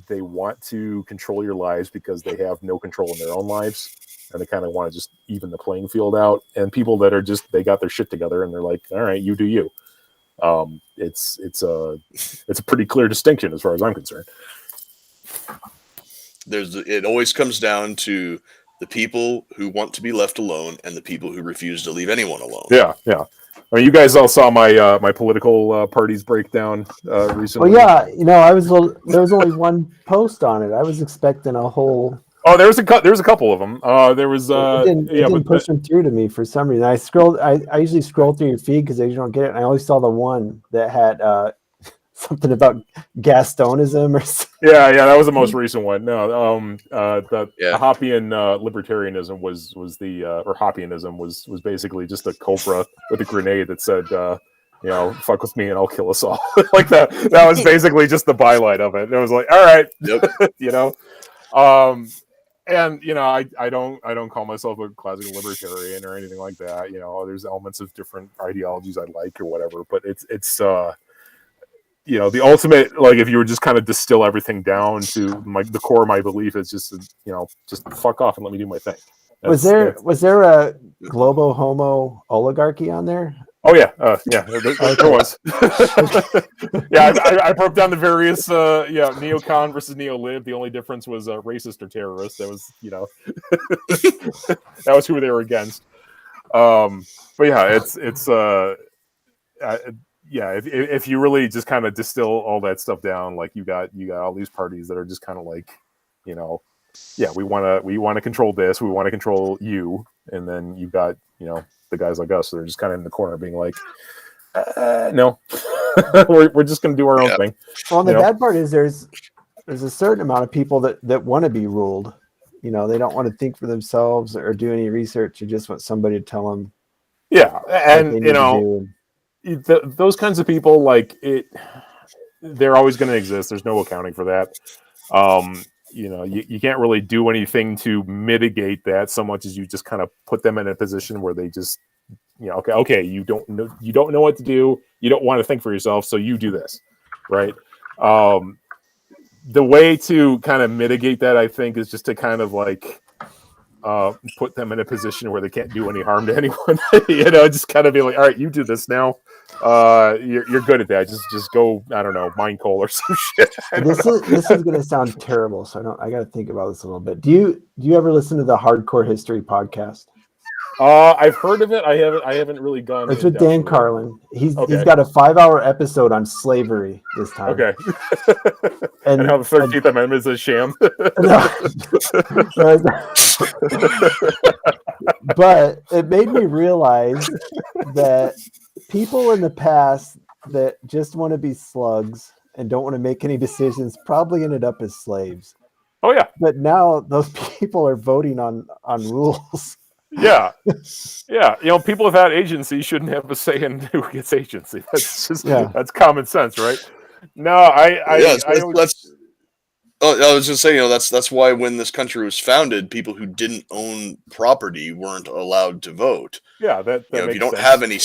they want to control your lives because they have no control in their own lives, and they kind of want to just even the playing field out. And people that are just, they got their shit together and they're like, all right, you do you. It's a pretty clear distinction as far as I'm concerned. It always comes down to the people who want to be left alone and the people who refuse to leave anyone alone. Yeah. I mean, you guys all saw my my political parties breakdown recently. Well, yeah, there was only one post on it. I was expecting a whole. Oh, there was a couple of them. There was it didn't push them through to me for some reason. I usually scroll through your feed because I usually don't get it. And I only saw the one that had something about Gastonism or something. Yeah, that was the most recent one. No, the Hoppian libertarianism was the or Hoppianism was basically just a cobra with a grenade that said, fuck with me and I'll kill us all. Like that. That was basically just the byline of it. It was like, all right, yep. And I don't call myself a classical libertarian or anything like that. There's elements of different ideologies I like or whatever, but it's the ultimate, like, if you were just kind of distill everything down to the core of my belief is just just fuck off and let me do my thing. Was there a globo homo oligarchy on there? Oh yeah, there was. Yeah, I broke down the various neocon versus neolib. The only difference was racist or terrorist. That was that was who they were against. But yeah, if you really just kind of distill all that stuff down, like you got all these parties that are just kind of like, we want to control this, we want to control you, and then you've got the guys like us that are just kind of in the corner being like, no. we're just going to do our own thing. Well, the bad part is there's a certain amount of people that want to be ruled. They don't want to think for themselves or do any research. They just want somebody to tell them. Yeah, and those kinds of people, like they're always going to exist. There's no accounting for that. You can't really do anything to mitigate that so much as you just kind of put them in a position where they just, okay, you don't know what to do. You don't want to think for yourself, so you do this, right? The way to kind of mitigate that, I think, is just to kind of like put them in a position where they can't do any harm to anyone. Just kind of be like, all right, you do this now. You're good at that. Just go, I don't know, mine coal or some shit. This is going to sound terrible, so I got to think about this a little bit. Do you ever listen to the Hardcore History podcast? I've heard of it. I haven't really gone. It's with Dan Carlin. He's got a 5-hour episode on slavery this time. Okay. and how the 13th Amendment is a sham. But it made me realize that people in the past that just want to be slugs and don't want to make any decisions probably ended up as slaves. Oh yeah. But now those people are voting on rules. Yeah. People without agency shouldn't have a say in who gets agency. That's just that's common sense, right? No, I was just saying, that's why when this country was founded, people who didn't own property weren't allowed to vote. Yeah, that if you don't sense. have any,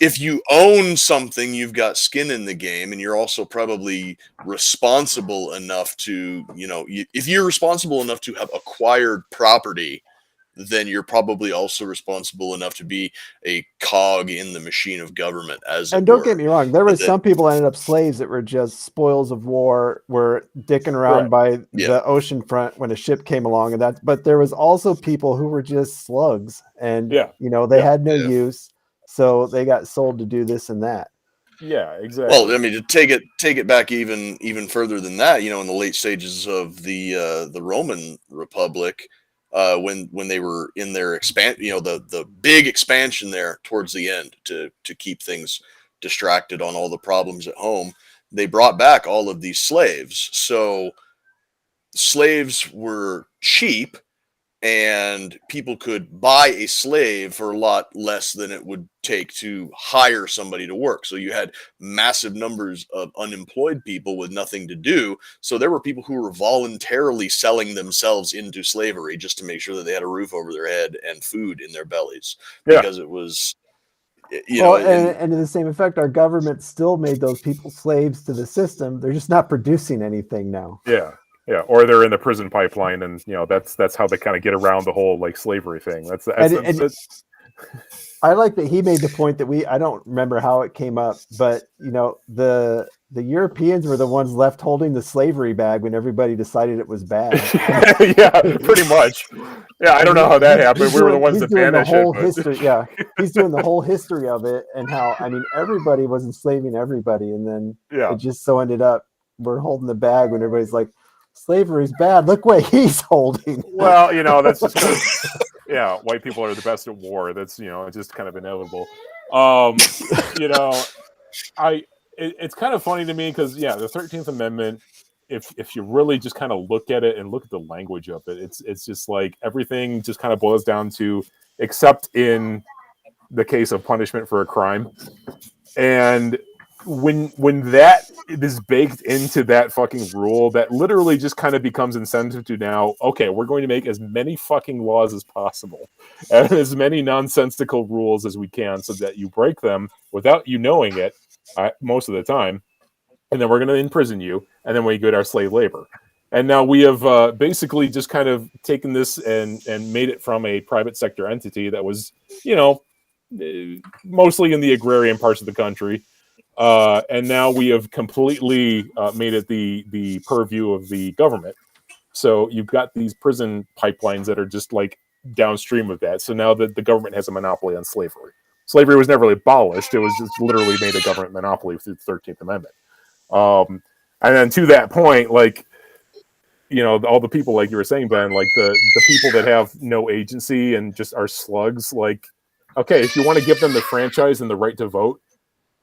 if you own something, you've got skin in the game, and you're also probably responsible enough to, if you're responsible enough to have acquired property, then you're probably also responsible enough to be a cog in the machine of government. And don't get me wrong, there were some people that ended up slaves that were just spoils of war, were dicking around by the ocean front when a ship came along, but there was also people who were just slugs, and they had no use, so they got sold to do this and that. Yeah, exactly. Well, I mean, to take it back even further than that, in the late stages of the Roman Republic. When they were in their the big expansion there towards the end to keep things distracted on all the problems at home, they brought back all of these slaves. So slaves were cheap, and people could buy a slave for a lot less than it would take to hire somebody to work. So you had massive numbers of unemployed people with nothing to do. So there were people who were voluntarily selling themselves into slavery just to make sure that they had a roof over their head and food in their bellies, because it was, and to the same effect, our government still made those people slaves to the system. They're just not producing anything now. Yeah, or they're in the prison pipeline, and that's how they kind of get around the whole like slavery thing. That's I like that he made the point that I don't remember how it came up, but the Europeans were the ones left holding the slavery bag when everybody decided it was bad. Yeah, pretty much. Yeah, I don't know how that happened. We were the ones that banished it. History, yeah, he's doing the whole history of it and how everybody was enslaving everybody, and then it just so ended up we're holding the bag when everybody's like, slavery's bad. Look what he's holding. Well, that's just white people are the best at war. That's it's just kind of inevitable. It's kind of funny to me because the 13th Amendment, if you really just kind of look at it and look at the language of it, it's just like everything just kind of boils down to, except in the case of punishment for a crime, and when that is baked into that fucking rule, that literally just kind of becomes incentive to now, okay, we're going to make as many fucking laws as possible and as many nonsensical rules as we can so that you break them without you knowing it most of the time, and then we're going to imprison you, and then we get our slave labor. And now we have basically just kind of taken this and made it from a private sector entity that was, mostly in the agrarian parts of the country. And now we have completely made it the purview of the government. So you've got these prison pipelines that are just like downstream of that. So now that the government has a monopoly on slavery. Slavery was never abolished. It was just literally made a government monopoly through the 13th Amendment. And then to that point, like, all the people, like you were saying, Ben, like the people that have no agency and just are slugs, like, okay, if you want to give them the franchise and the right to vote,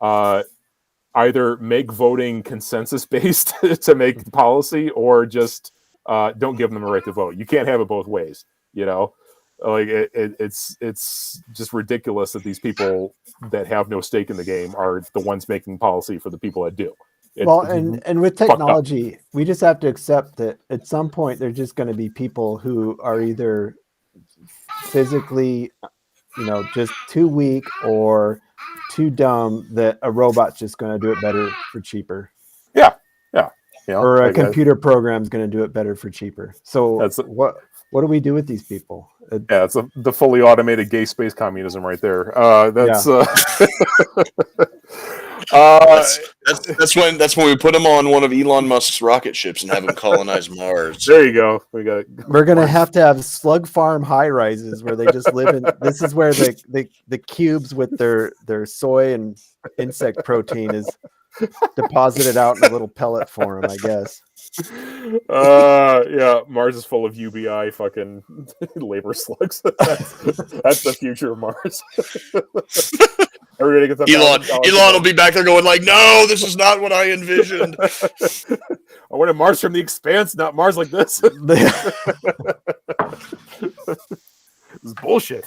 either make voting consensus based to make policy, or just don't give them a right to vote. You can't have it both ways, you know. Like it's just ridiculous that these people that have no stake in the game are the ones making policy for the people that do. And with technology, we just have to accept that at some point there's just going to be people who are either physically, just too weak or too dumb that a robot's just going to do it better for cheaper. Yeah. Or a computer program's going to do it better for cheaper. So what do we do with these people? It's the fully automated gay space communism right there. That's when we put them on one of Elon Musk's rocket ships and have them colonize Mars. There you go. We're gonna have to have slug farm high rises where they just live in. This is where the cubes with their soy and insect protein is deposited out in a little pellet form, I guess. Mars is full of UBI fucking labor slugs. That's the future of Mars. Everybody gets Elon will be back there going like, no, this is not what I envisioned. I wanted Mars from the Expanse, not Mars like this. This is bullshit.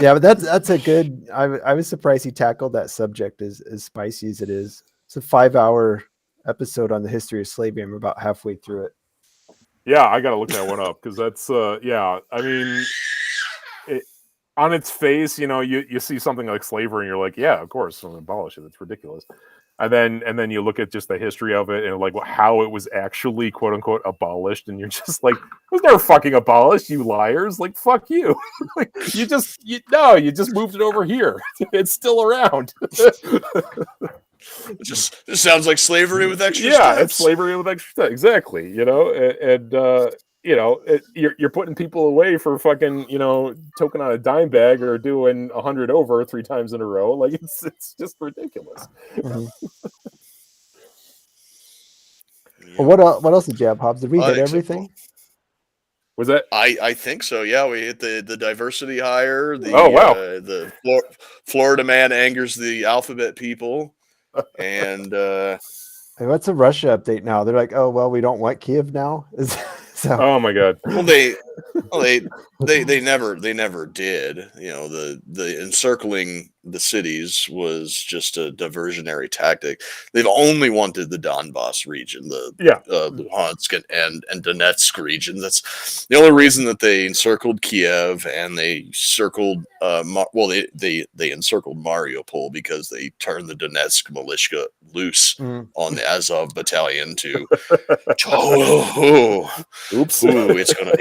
Yeah, but that's a good. I was surprised he tackled that subject as spicy as it is. It's a 5-hour episode on the history of slavery. I'm about halfway through it. Yeah, I gotta look that one up because that's I mean, on its face, you see something like slavery and you're like, yeah, of course, I'm gonna abolish it. It's ridiculous. And then you look at just the history of it and like how it was actually quote unquote abolished, and you're just like, it was never fucking abolished, you liars! Like, fuck you! Like, you just moved it over here. It's still around. It just sounds like slavery with extra steps. Yeah, it's slavery with extra steps. Exactly. You're putting people away for fucking, token on a dime bag or doing 100 over 3 times in a row. Like it's just ridiculous. Mm-hmm. Well, what else did you have, Hobbs? Did we hit everything? Was that? I think so. Yeah, we hit the diversity hire. The Florida man angers the alphabet people, and what's a Russia update now? They're like, oh well, we don't want Kiev now. Oh my god. Well, they never did. The encircling the cities was just a diversionary tactic. They've only wanted the Donbass region, the Luhansk and Donetsk region. That's the only reason that they encircled Kiev, and they circled they encircled Mariupol because they turned the Donetsk militia loose on the Azov battalion to oops. Ooh, it's gonna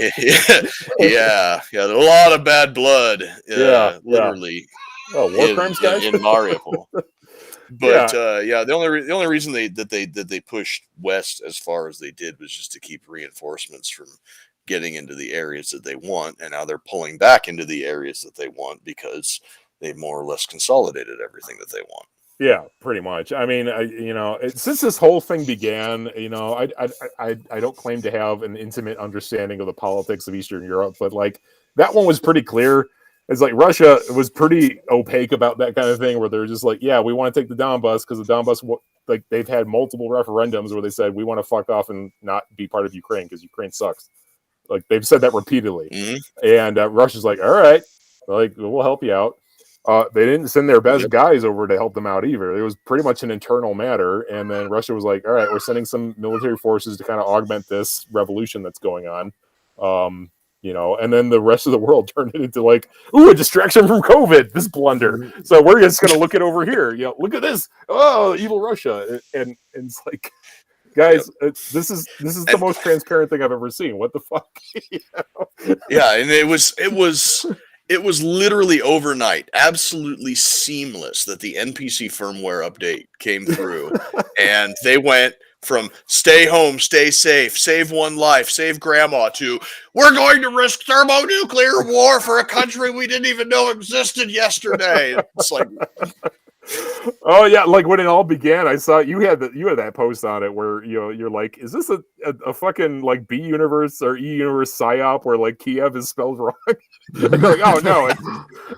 yeah, a lot of bad blood, literally. Oh, war crimes, guys, in Mariupol. But the only reason they pushed west as far as they did was just to keep reinforcements from getting into the areas that they want, and now they're pulling back into the areas that they want because they've more or less consolidated everything that they want. Yeah, pretty much. I mean, since this whole thing began, I don't claim to have an intimate understanding of the politics of Eastern Europe, but like that one was pretty clear. It's like Russia was pretty opaque about that kind of thing, where they're just like, yeah, we want to take the Donbass because the Donbass, like they've had multiple referendums where they said we want to fuck off and not be part of Ukraine because Ukraine sucks. Like they've said that repeatedly, and Russia's like, all right, like we'll help you out. They didn't send their best guys over to help them out either. It was pretty much an internal matter. And then Russia was like, all right, we're sending some military forces to kind of augment this revolution that's going on. And then the rest of the world turned it into like, ooh, a distraction from COVID, this blunder. So we're just going to look it over here. Look at this. Oh, evil Russia. And it's like, guys, this is the most transparent thing I've ever seen. What the fuck? Yeah. And it was literally overnight, absolutely seamless that the NPC firmware update came through and they went from stay home, stay safe, save one life, save grandma to we're going to risk thermonuclear war for a country we didn't even know existed yesterday. It's like, Oh yeah, like when it all began, I saw you had that post on it where you're like, is this a fucking like B universe or E universe psyop where like Kiev is spelled wrong? You're like, oh no,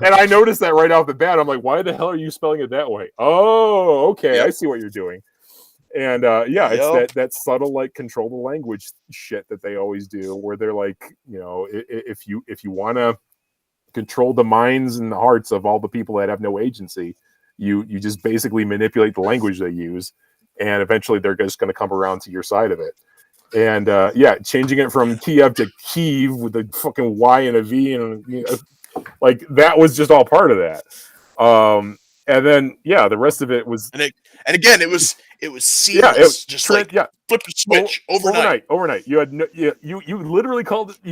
and I noticed that right off the bat. I'm like, why the hell are you spelling it that way? Oh, okay, I see what you're doing. And it's that subtle like control the language shit that they always do, where they're like, if you want to control the minds and the hearts of all the people that have no agency, you just basically manipulate the language they use, and eventually they're just going to come around to your side of it. And changing it from Kiev to Kiev with a fucking Y and a V, and like that was just all part of that. And then the rest of it was, and again it was seamless, flip the switch overnight. You had you literally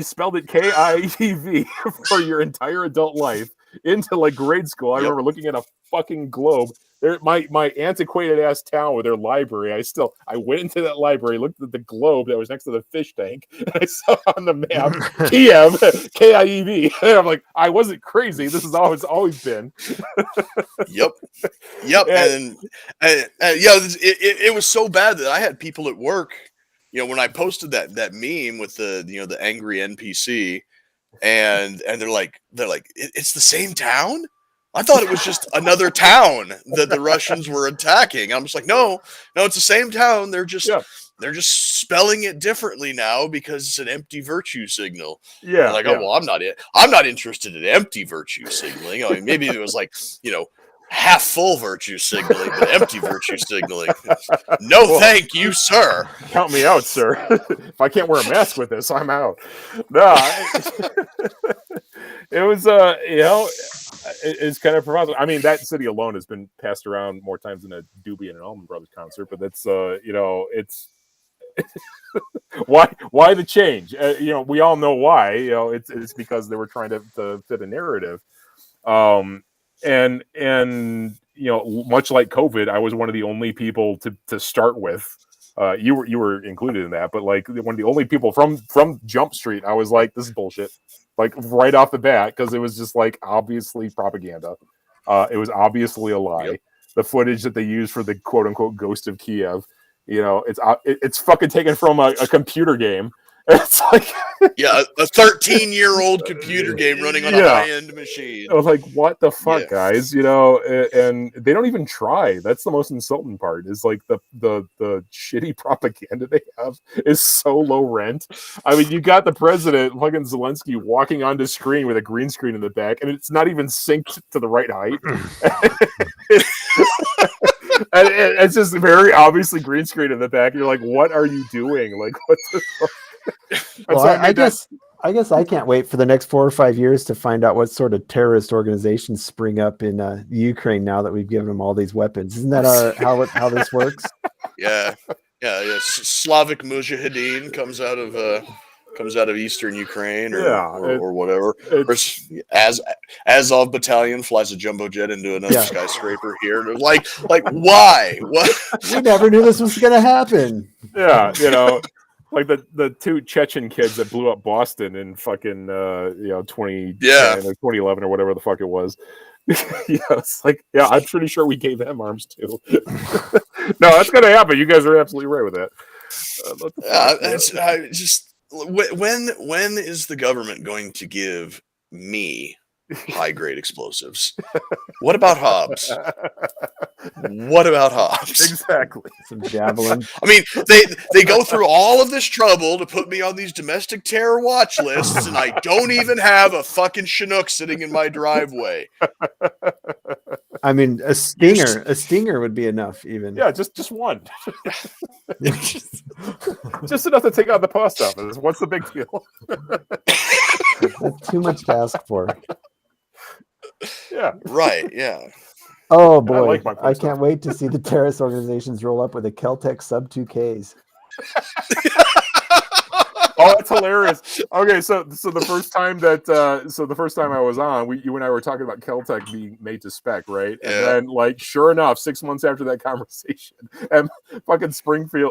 spelled it KIEV for your entire adult life into like grade school. I remember looking at a fucking globe. My antiquated ass town with their library. I went into that library, looked at the globe that was next to the fish tank, and I saw on the map Kiev, KIEV. And I'm like, I wasn't crazy. This is how it's always been. Yep. And it was so bad that I had people at work, when I posted that meme with the angry NPC, and they're like, it's the same town? I thought it was just another town that the Russians were attacking. I'm just like, no, it's the same town. They're just spelling it differently now because it's an empty virtue signal. Yeah. Like, oh well, I'm not interested in empty virtue signaling. I mean, maybe it was like, half full virtue signaling, but empty virtue signaling. No, thank you, sir. Count me out, sir. If I can't wear a mask with this, I'm out. No, it was, it's kind of provocative. I mean, that city alone has been passed around more times than a Doobie and an Allman Brothers concert, but that's, it's why the change? We all know why. It's because they were trying to fit a narrative. And much like COVID, I was one of the only people to start with. You were included in that, but like one of the only people from Jump Street, I was like, this is bullshit, like right off the bat, because it was just like obviously propaganda. It was obviously a lie. Yep. The footage that they used for the quote unquote Ghost of Kiev, it's fucking taken from a computer game. It's like a 13-year-old computer game running on a high-end machine. I was like, what the fuck, guys? And they don't even try. That's the most insulting part. Is like the shitty propaganda they have is so low rent. I mean, you got the president, fucking Zelensky, walking onto screen with a green screen in the back, and it's not even synced to the right height. And it's just very obviously green screen in the back. You're like, what are you doing? Like, what the fuck? Well, I guess I can't wait for the next 4 or 5 years to find out what sort of terrorist organizations spring up in Ukraine now that we've given them all these weapons. Isn't that how this works? Yeah. Slavic Mujahideen comes out of Eastern Ukraine or whatever. Azov Battalion flies a jumbo jet into another skyscraper here. Like why? What? We never knew this was going to happen. Yeah, like the two Chechen kids that blew up Boston in fucking 2010 or 2011 or whatever the fuck it was. It's like, I'm pretty sure we gave them arms too. No, that's gonna happen. You guys are absolutely right with that. Just when is the government going to give me high grade explosives? What about Hobbs? Exactly. Some javelin. I mean, they go through all of this trouble to put me on these domestic terror watch lists, and I don't even have a fucking Chinook sitting in my driveway. I mean, a stinger would be enough, even. Yeah, just one. Just enough to take out the post office. What's the big deal? That's too much to ask for. Yeah. Right. Yeah. Oh boy, I can't wait to see the terrorist organizations roll up with a Keltec sub 2Ks. Oh, that's hilarious. Okay, so the first time I was on, you and I were talking about Keltec being made to spec, right? And then, like, sure enough, 6 months after that conversation, and fucking Smith and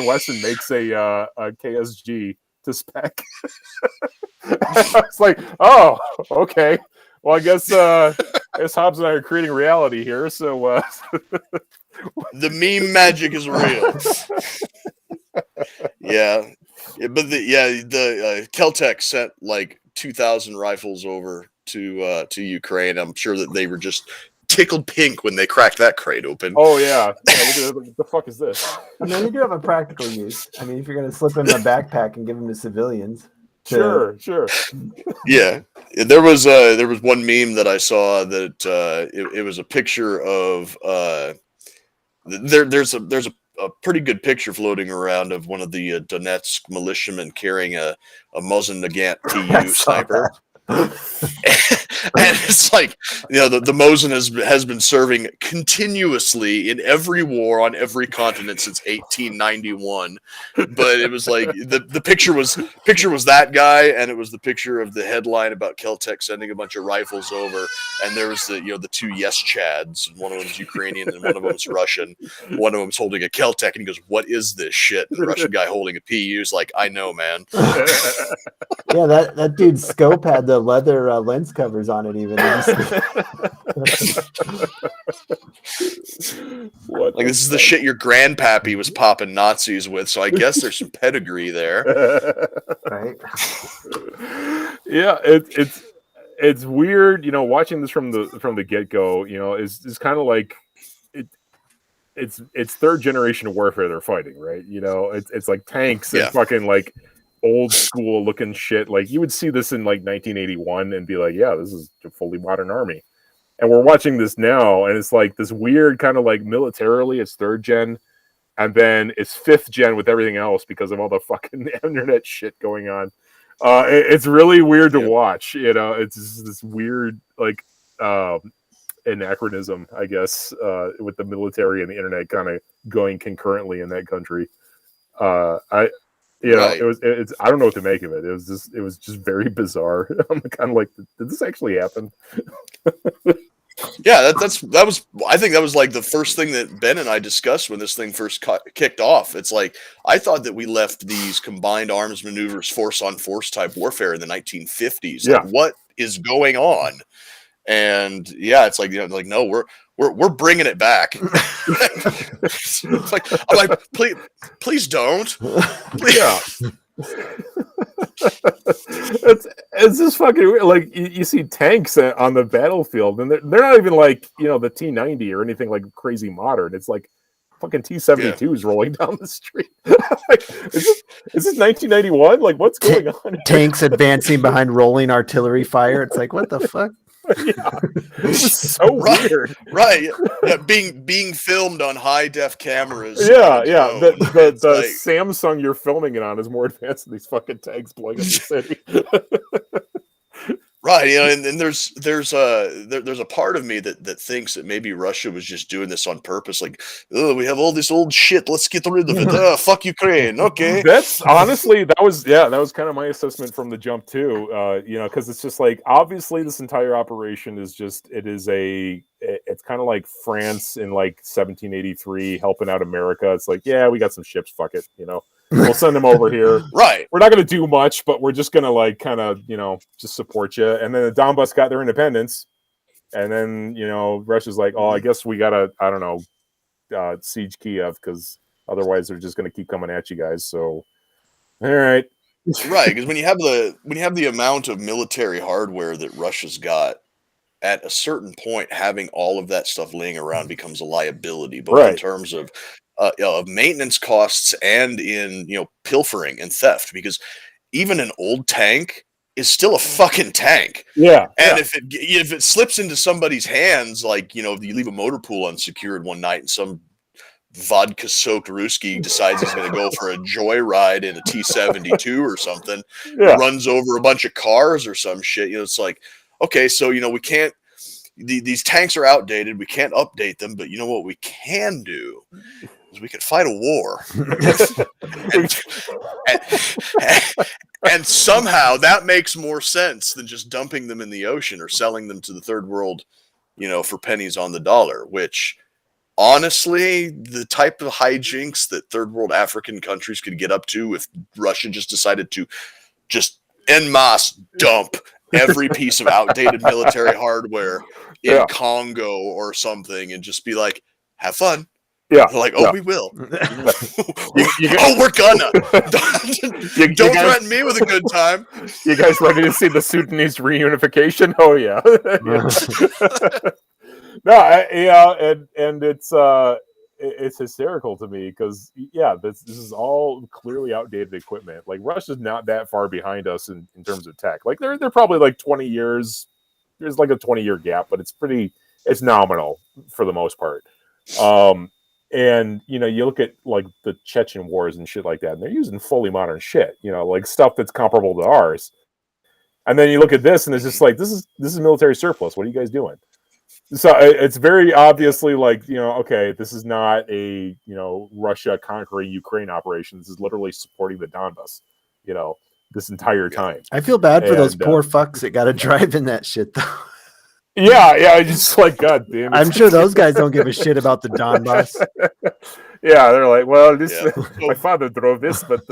Wesson makes a KSG to spec. I was like, oh, okay. Well, I guess Hobbs and I are creating reality here. So the meme magic is real. Yeah, but the Keltec sent like 2,000 rifles over to Ukraine. I'm sure that they were just tickled pink when they cracked that crate open. Oh yeah. What the fuck is this? I mean, they do have a practical use. I mean, if you're going to slip them in a backpack and give them to civilians. Sure. Yeah, there was one meme that I saw that it was a picture of there's a pretty good picture floating around of one of the Donetsk militiamen carrying a Mosin Nagant TU sniper. And it's like, the Mosin has been serving continuously in every war on every continent since 1891. But it was like the picture was that guy, and it was the picture of the headline about Keltec sending a bunch of rifles over, and there was the two yes chads, and one of them's Ukrainian and one of them's Russian. One of them's holding a Keltec, and he goes, "What is this shit?" And the Russian guy holding a PU is like, "I know, man." Yeah, that dude's scope had the leather lens covers on it even. Like, this is the shit your grandpappy was popping Nazis with, so I guess there's some pedigree there. Right? Yeah, it's weird, watching this from the get-go, is kind of like it's third generation warfare they're fighting, right? It's like tanks and fucking like old school looking shit. Like, you would see this in like 1981 and be like, yeah, this is a fully modern army. And we're watching this now, and it's like this weird kind of like militarily it's third gen, and then it's fifth gen with everything else because of all the fucking internet shit going on. It's really weird to watch. It's just this weird like anachronism, I guess, with the military and the internet kind of going concurrently in that country. It's I don't know what to make of it. It was just very bizarre. I'm kind of like, did this actually happen? Yeah, I think that was like the first thing that Ben and I discussed when this thing first kicked off. It's like, I thought that we left these combined arms maneuvers, force on force type warfare in the 1950s. Yeah. Like, what is going on? And yeah, it's like, no, we're bringing it back. It's like, I'm like, please don't. Please. Yeah. it's just fucking weird. Like, you see tanks on the battlefield, and they're not even like the T-90 or anything like crazy modern. It's like fucking T-72s rolling down the street. Like, is this 1991? Like, what's going on here? Tanks advancing behind rolling artillery fire. It's like, what the fuck? Yeah, it's so weird. Right. Yeah, being filmed on high def cameras. Yeah. The like, Samsung you're filming it on is more advanced than these fucking tanks blowing up the city. Right, and there's a part of me that thinks that maybe Russia was just doing this on purpose. Like, oh, we have all this old shit, let's get rid of it. Fuck Ukraine, okay. That's honestly that was kind of my assessment from the jump too. Because it's just like, obviously this entire operation is it's kind of like France in like 1783 helping out America. It's like, yeah, we got some ships, fuck it, we'll send them over here. Right. We're not going to do much, but we're just going to like kind of, just support you. And then the Donbass got their independence. And then, Russia's like, oh, I guess we got to, I don't know, siege Kiev, because otherwise they're just going to keep coming at you guys. So, all right. Right. Because when you have the amount of military hardware that Russia's got, at a certain point, having all of that stuff laying around becomes a liability, both in terms of maintenance costs and in pilfering and theft, because even an old tank is still a fucking tank. Yeah. And if it slips into somebody's hands, like you leave a motor pool unsecured one night and some vodka soaked Ruski decides he's going to go for a joyride in a T-72 or something, runs over a bunch of cars or some shit. It's like, okay, so we can't. These tanks are outdated. We can't update them, but you know what we can do is we can fight a war, and somehow that makes more sense than just dumping them in the ocean or selling them to the third world, for pennies on the dollar. Which, honestly, the type of hijinks that third world African countries could get up to if Russia just decided to just en masse dump every piece of outdated military hardware in Congo or something and just be like, have fun. Yeah. They're like, oh, we will. We're gonna. Don't threaten me with a good time. You guys ready to see the Sudanese reunification? Oh, yeah. And it's hysterical to me because, this is all clearly outdated equipment. Like, Russia's not that far behind us in terms of tech. Like, they're probably like 20 years. There's like a 20-year gap, but it's nominal for the most part. And, you look at, like, the Chechen wars and shit like that, and they're using fully modern shit, like stuff that's comparable to ours. And then you look at this, and it's just like, this is military surplus. What are you guys doing? So it's very obviously like, okay, this is not a, Russia conquering Ukraine operation. This is literally supporting the Donbass, this entire time. I feel bad for those poor fucks that got to drive in that shit, though. Yeah, just like, God damn it. I'm sure those guys don't give a shit about the Donbass. Yeah, they're like, well, my father drove this, but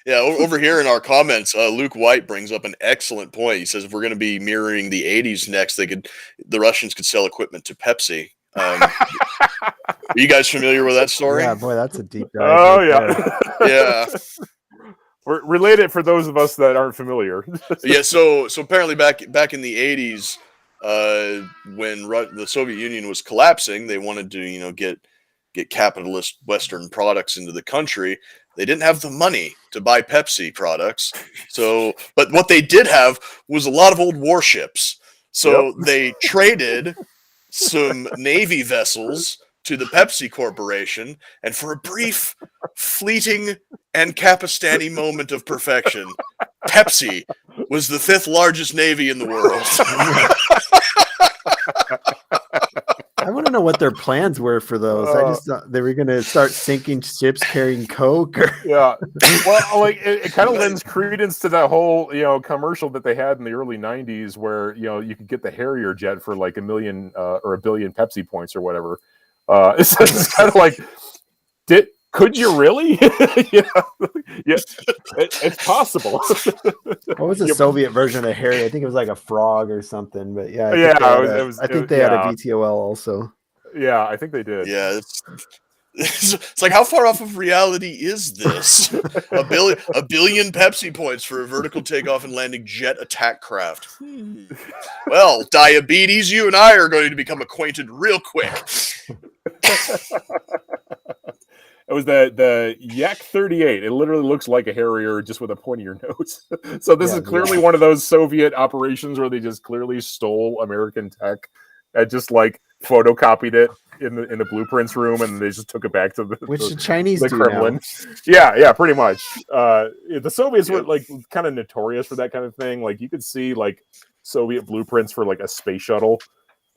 over here in our comments, Luke White brings up an excellent point. He says if we're going to be mirroring the '80s next, the Russians could sell equipment to Pepsi. Are you guys familiar with that story? Yeah, boy, that's a deep dive. Oh, yeah. Yeah. Relate it for those of us that aren't familiar. Yeah, so apparently back in the '80s, when the Soviet Union was collapsing, they wanted to get capitalist Western products into the country. They didn't have the money to buy Pepsi products, but what they did have was a lot of old warships. So they traded some Navy vessels to the Pepsi Corporation, and for a brief, fleeting, and Capistani moment of perfection, Pepsi was the 5th largest navy in the world. I want to know what their plans were for those. I just thought they were going to start sinking ships carrying Coke. Yeah. Well, like it kind of lends credence to that whole, commercial that they had in the early '90s where, you could get the Harrier jet for like $1 million or $1 billion Pepsi points or whatever. It's kind of like, could you really? It's possible. What was the Soviet version of Harry? I think it was like a frog or something. But I think they had a VTOL also. Yeah, I think they did. Yeah, it's like, how far off of reality is this? a billion Pepsi points for a vertical takeoff and landing jet attack craft. Well, diabetes, you and I are going to become acquainted real quick. It was the Yak 38. It literally looks like a Harrier just with a pointier nose. So this is clearly one of those Soviet operations where they just clearly stole American tech and just like photocopied it in the blueprints room, and they just took it back to the Chinese the do Kremlin. Now. Yeah, pretty much. The Soviets were like kind of notorious for that kind of thing. Like you could see like Soviet blueprints for like a space shuttle.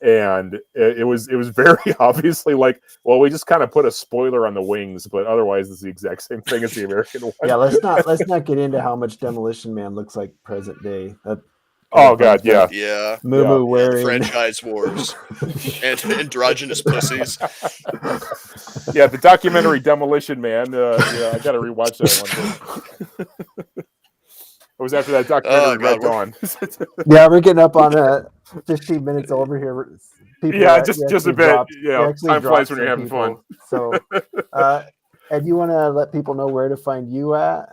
And it was very obviously like, well, we just kind of put a spoiler on the wings, but otherwise it's the exact same thing as the American one. Yeah, let's not get into how much Demolition Man looks like present day. Oh God, yeah. Moo wearing franchise wars and androgynous pussies. Yeah, the documentary Demolition Man. I got to rewatch that one. It was after that documentary got gone. Yeah, we're getting up on 15 minutes over here. Just a bit. Time flies when you're having fun. So, Ed, you want to let people know where to find you at?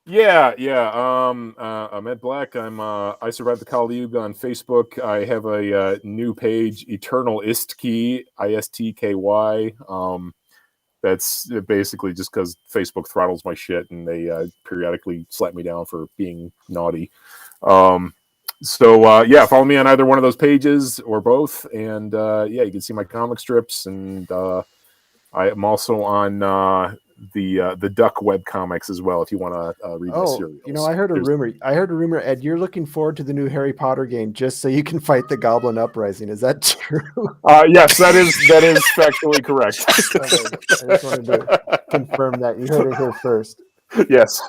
Yeah. I'm Ed Black. I survived the Kali on Facebook. I have a new page, Eternal Istky, ISTKY. That's basically just because Facebook throttles my shit and they periodically slap me down for being naughty. Follow me on either one of those pages or both. And you can see my comic strips. And I am also on the Duck web comics as well, if you want to read the serials. I heard a rumor, Ed, you're looking forward to the new Harry Potter game just so you can fight the Goblin Uprising. Is that true? Yes, that is factually correct. I just wanted to confirm that. You heard it here first. Yes.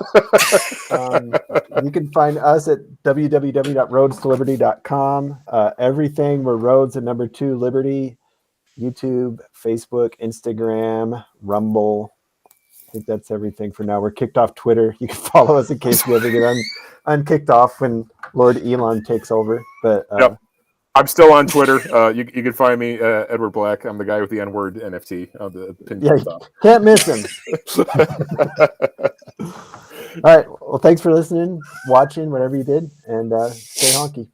You can find us at www.roadstoliberty.com. Everything, we're Roads and number 2 Liberty. YouTube, Facebook, Instagram, Rumble. think that's everything for now. We're kicked off Twitter. You can follow us in case we ever get unkicked off when Lord Elon takes over. But yep. I'm still on Twitter. You can find me, Edward Black. I'm the guy with the N-word NFT. Can't miss him. All right. Well, thanks for listening, watching, whatever you did, and stay honky.